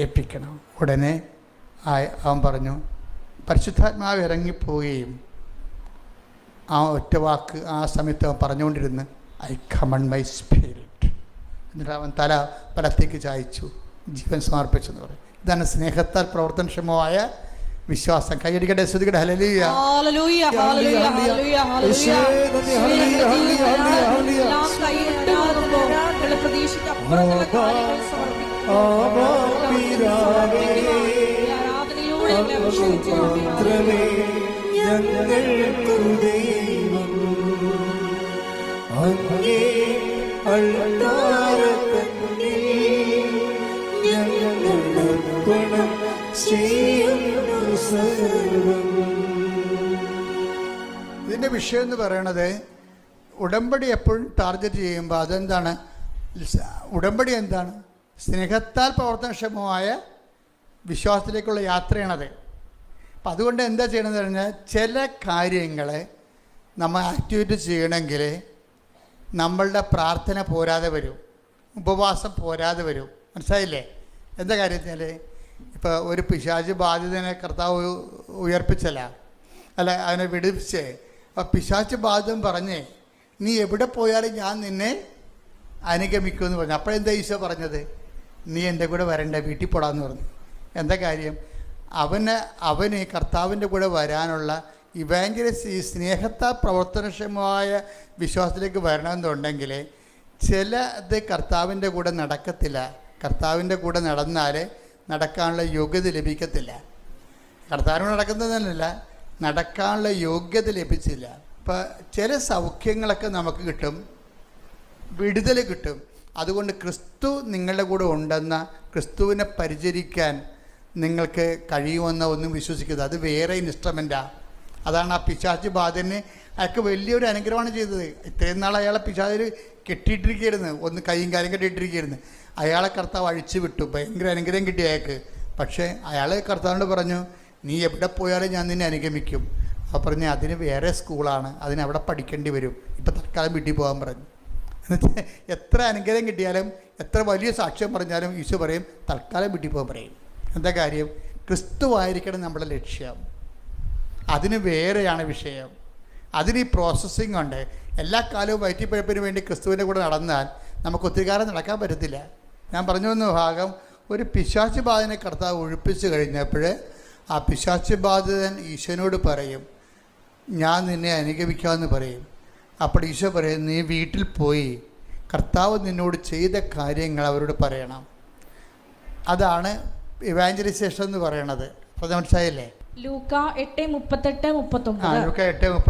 ഏൽപ്പിക്കണം. ഉടനെ അവൻ പറഞ്ഞു, പരിശുദ്ധാത്മാവ് ഇറങ്ങിപ്പോവുകയും ആ ഒറ്റ വാക്ക് ആ സമയത്ത് അവൻ പറഞ്ഞുകൊണ്ടിരുന്ന് ഐ കമൺ മൈ സ്പിരിറ്റ്. എന്നിട്ട് അവൻ തല വലത്തേക്ക് ചായച്ചു, ജീവൻ സമർപ്പിച്ചെന്ന് പറയും. ഇതാണ് സ്നേഹത്താൽ പ്രവർത്തനക്ഷമമായ വിശ്വാസം. കൈയടിക്കട്ടെ, സ്തുതിക്കട്ടെ. ഹല്ലേലൂയ. ഹല്ലേലൂയ, ഹല്ലേലൂയ, ഹല്ലേലൂയ, ഹല്ലേലൂയ. എല്ലാം കൈയിട്ട് നോക്കുമ്പോൾ ഉള്ള പ്രതീക്ഷയ്ക്ക് അപ്പുറത്തുള്ള കാര്യങ്ങൾ സമർപ്പിക്കുന്നു. ഈ ആരാധനയിലൂടെ ഞങ്ങളെ അഭിഷേകിക്കണമേ. ഇതിൻ്റെ വിഷയം എന്ന് പറയണത് ഉടമ്പടി എപ്പോഴും ടാർഗറ്റ് ചെയ്യുമ്പോൾ അതെന്താണ്? ഉടമ്പടി എന്താണ്? സ്നേഹത്താൽ പ്രവർത്തനക്ഷമമായ വിശ്വാസത്തിലേക്കുള്ള യാത്രയാണത്. അപ്പം അതുകൊണ്ട് എന്താ ചെയ്യണമെന്ന് പറഞ്ഞാൽ ചില കാര്യങ്ങളെ നമ്മൾ ആക്ടിവേറ്റ് ചെയ്യണമെങ്കിൽ നമ്മളുടെ പ്രാർത്ഥന പോരാതെ വരും, ഉപവാസം പോരാതെ വരും. മനസ്സിലായില്ലേ? എന്താ കാര്യത്തിൽ ഇപ്പോൾ ഒരു പിശാച് ബാധിതനെ കർത്താവ് ഉയർപ്പിച്ചല്ല, അല്ല അതിനെ വിടുവിച്ചേ. അപ്പം പിശാച് ബാധിതൻ പറഞ്ഞേ, നീ എവിടെ പോയാലും ഞാൻ നിന്നെ അനുഗമിക്കുമെന്ന് പറഞ്ഞു. അപ്പോഴെന്താ ഈശോ പറഞ്ഞത്? നീ എൻ്റെ കൂടെ വരണ്ട, വീട്ടിൽ പോടാന്ന് പറഞ്ഞു. എന്താ കാര്യം? അവന് കർത്താവിൻ്റെ കൂടെ വരാനുള്ള ഇവാഞ്ചലിസ്റ്റ്, ഈ സ്നേഹത്താൽ പ്രവർത്തനക്ഷമമായ വിശ്വാസത്തിലേക്ക് വരണമെന്നുണ്ടെങ്കിൽ ചിലത് കർത്താവിൻ്റെ കൂടെ നടക്കത്തില്ല. കർത്താവിൻ്റെ കൂടെ നടന്നാൽ നടക്കാനുള്ള യോഗ്യത ലഭിക്കത്തില്ല. കർത്താവിനോട് നടക്കുന്നതല്ല, നടക്കാനുള്ള യോഗ്യത ലഭിച്ചില്ല. ഇപ്പം ചില സൗഖ്യങ്ങളൊക്കെ നമുക്ക് കിട്ടും, വിടുതൽ കിട്ടും. അതുകൊണ്ട് ക്രിസ്തു നിങ്ങളുടെ കൂടെ ഉണ്ടെന്ന, ക്രിസ്തുവിനെ പരിചരിക്കാൻ നിങ്ങൾക്ക് കഴിയുമെന്ന ഒന്നും വിശ്വസിക്കരുത്. അത് വേറെ ഇൻസ്ട്രുമെൻറ്റാണ്. അതാണ് ആ പിശാച് ബാധന് അയാൾക്ക് വലിയൊരു അനുഗ്രഹമാണ് ചെയ്തത്. ഇത്രയും നാൾ അയാളെ പിശാചിൽ കെട്ടിയിട്ടിരിക്കുകയായിരുന്നു, ഒന്ന് കൈയും കാര്യം കെട്ടിയിട്ടിരിക്കുകയായിരുന്നു. അയാളെ കർത്താവ് അഴിച്ചു വിട്ടു, ഭയങ്കര അനുഗ്രഹം കിട്ടി അയാൾക്ക്. പക്ഷേ അയാൾ കർത്താവിനോട് പറഞ്ഞു, നീ എവിടെ പോയാലും ഞാൻ നിന്നെ അനുഗമിക്കും. അപ്പോൾ പറഞ്ഞു, അതിന് വേറെ സ്കൂളാണ്, അതിനവിടെ പഠിക്കേണ്ടി വരും, ഇപ്പം തൽക്കാലം വീട്ടിൽ പോകാൻ പറഞ്ഞു. എന്നുവെച്ചാൽ എത്ര അനുഗ്രഹം കിട്ടിയാലും എത്ര വലിയ സാക്ഷ്യം പറഞ്ഞാലും ഈശോ പറയും തൽക്കാലം വീട്ടിൽ പോകാൻ പറയും. എന്താ കാര്യം? ക്രിസ്തുവായിരിക്കണം നമ്മുടെ ലക്ഷ്യം. അതിന് വേറെയാണ് വിഷയം. അതിന് ഈ പ്രോസസ്സിങ് ഉണ്ട്. എല്ലാ കാലവും വയറ്റിപ്പഴപ്പിന് വേണ്ടി ക്രിസ്തുവിൻ്റെ കൂടെ നടന്നാൽ നമുക്ക് ഒത്തിരി കാലം നടക്കാൻ പറ്റത്തില്ല. ഞാൻ പറഞ്ഞു വന്ന ഭാഗം, ഒരു പിശാച് ബാധനെ കർത്താവ് ഒഴിപ്പിച്ച് കഴിഞ്ഞപ്പോൾ ആ പിശാച് ബാധിതൻ ഈശോനോട് പറയും, ഞാൻ നിന്നെ അനുഗമിക്കാമെന്ന് പറയും. അപ്പോൾ ഈശോ പറയും, നീ വീട്ടിൽ പോയി കർത്താവ് നിന്നോട് ചെയ്ത കാര്യങ്ങൾ അവരോട് പറയണം. അതാണ് ഇവാഞ്ചലൈസേഷൻ എന്ന് പറയണത്. അപ്പോൾ മനസ്സിലായില്ലേ? ലൂക്ക 8:38-39. ലൂക്ക 8:38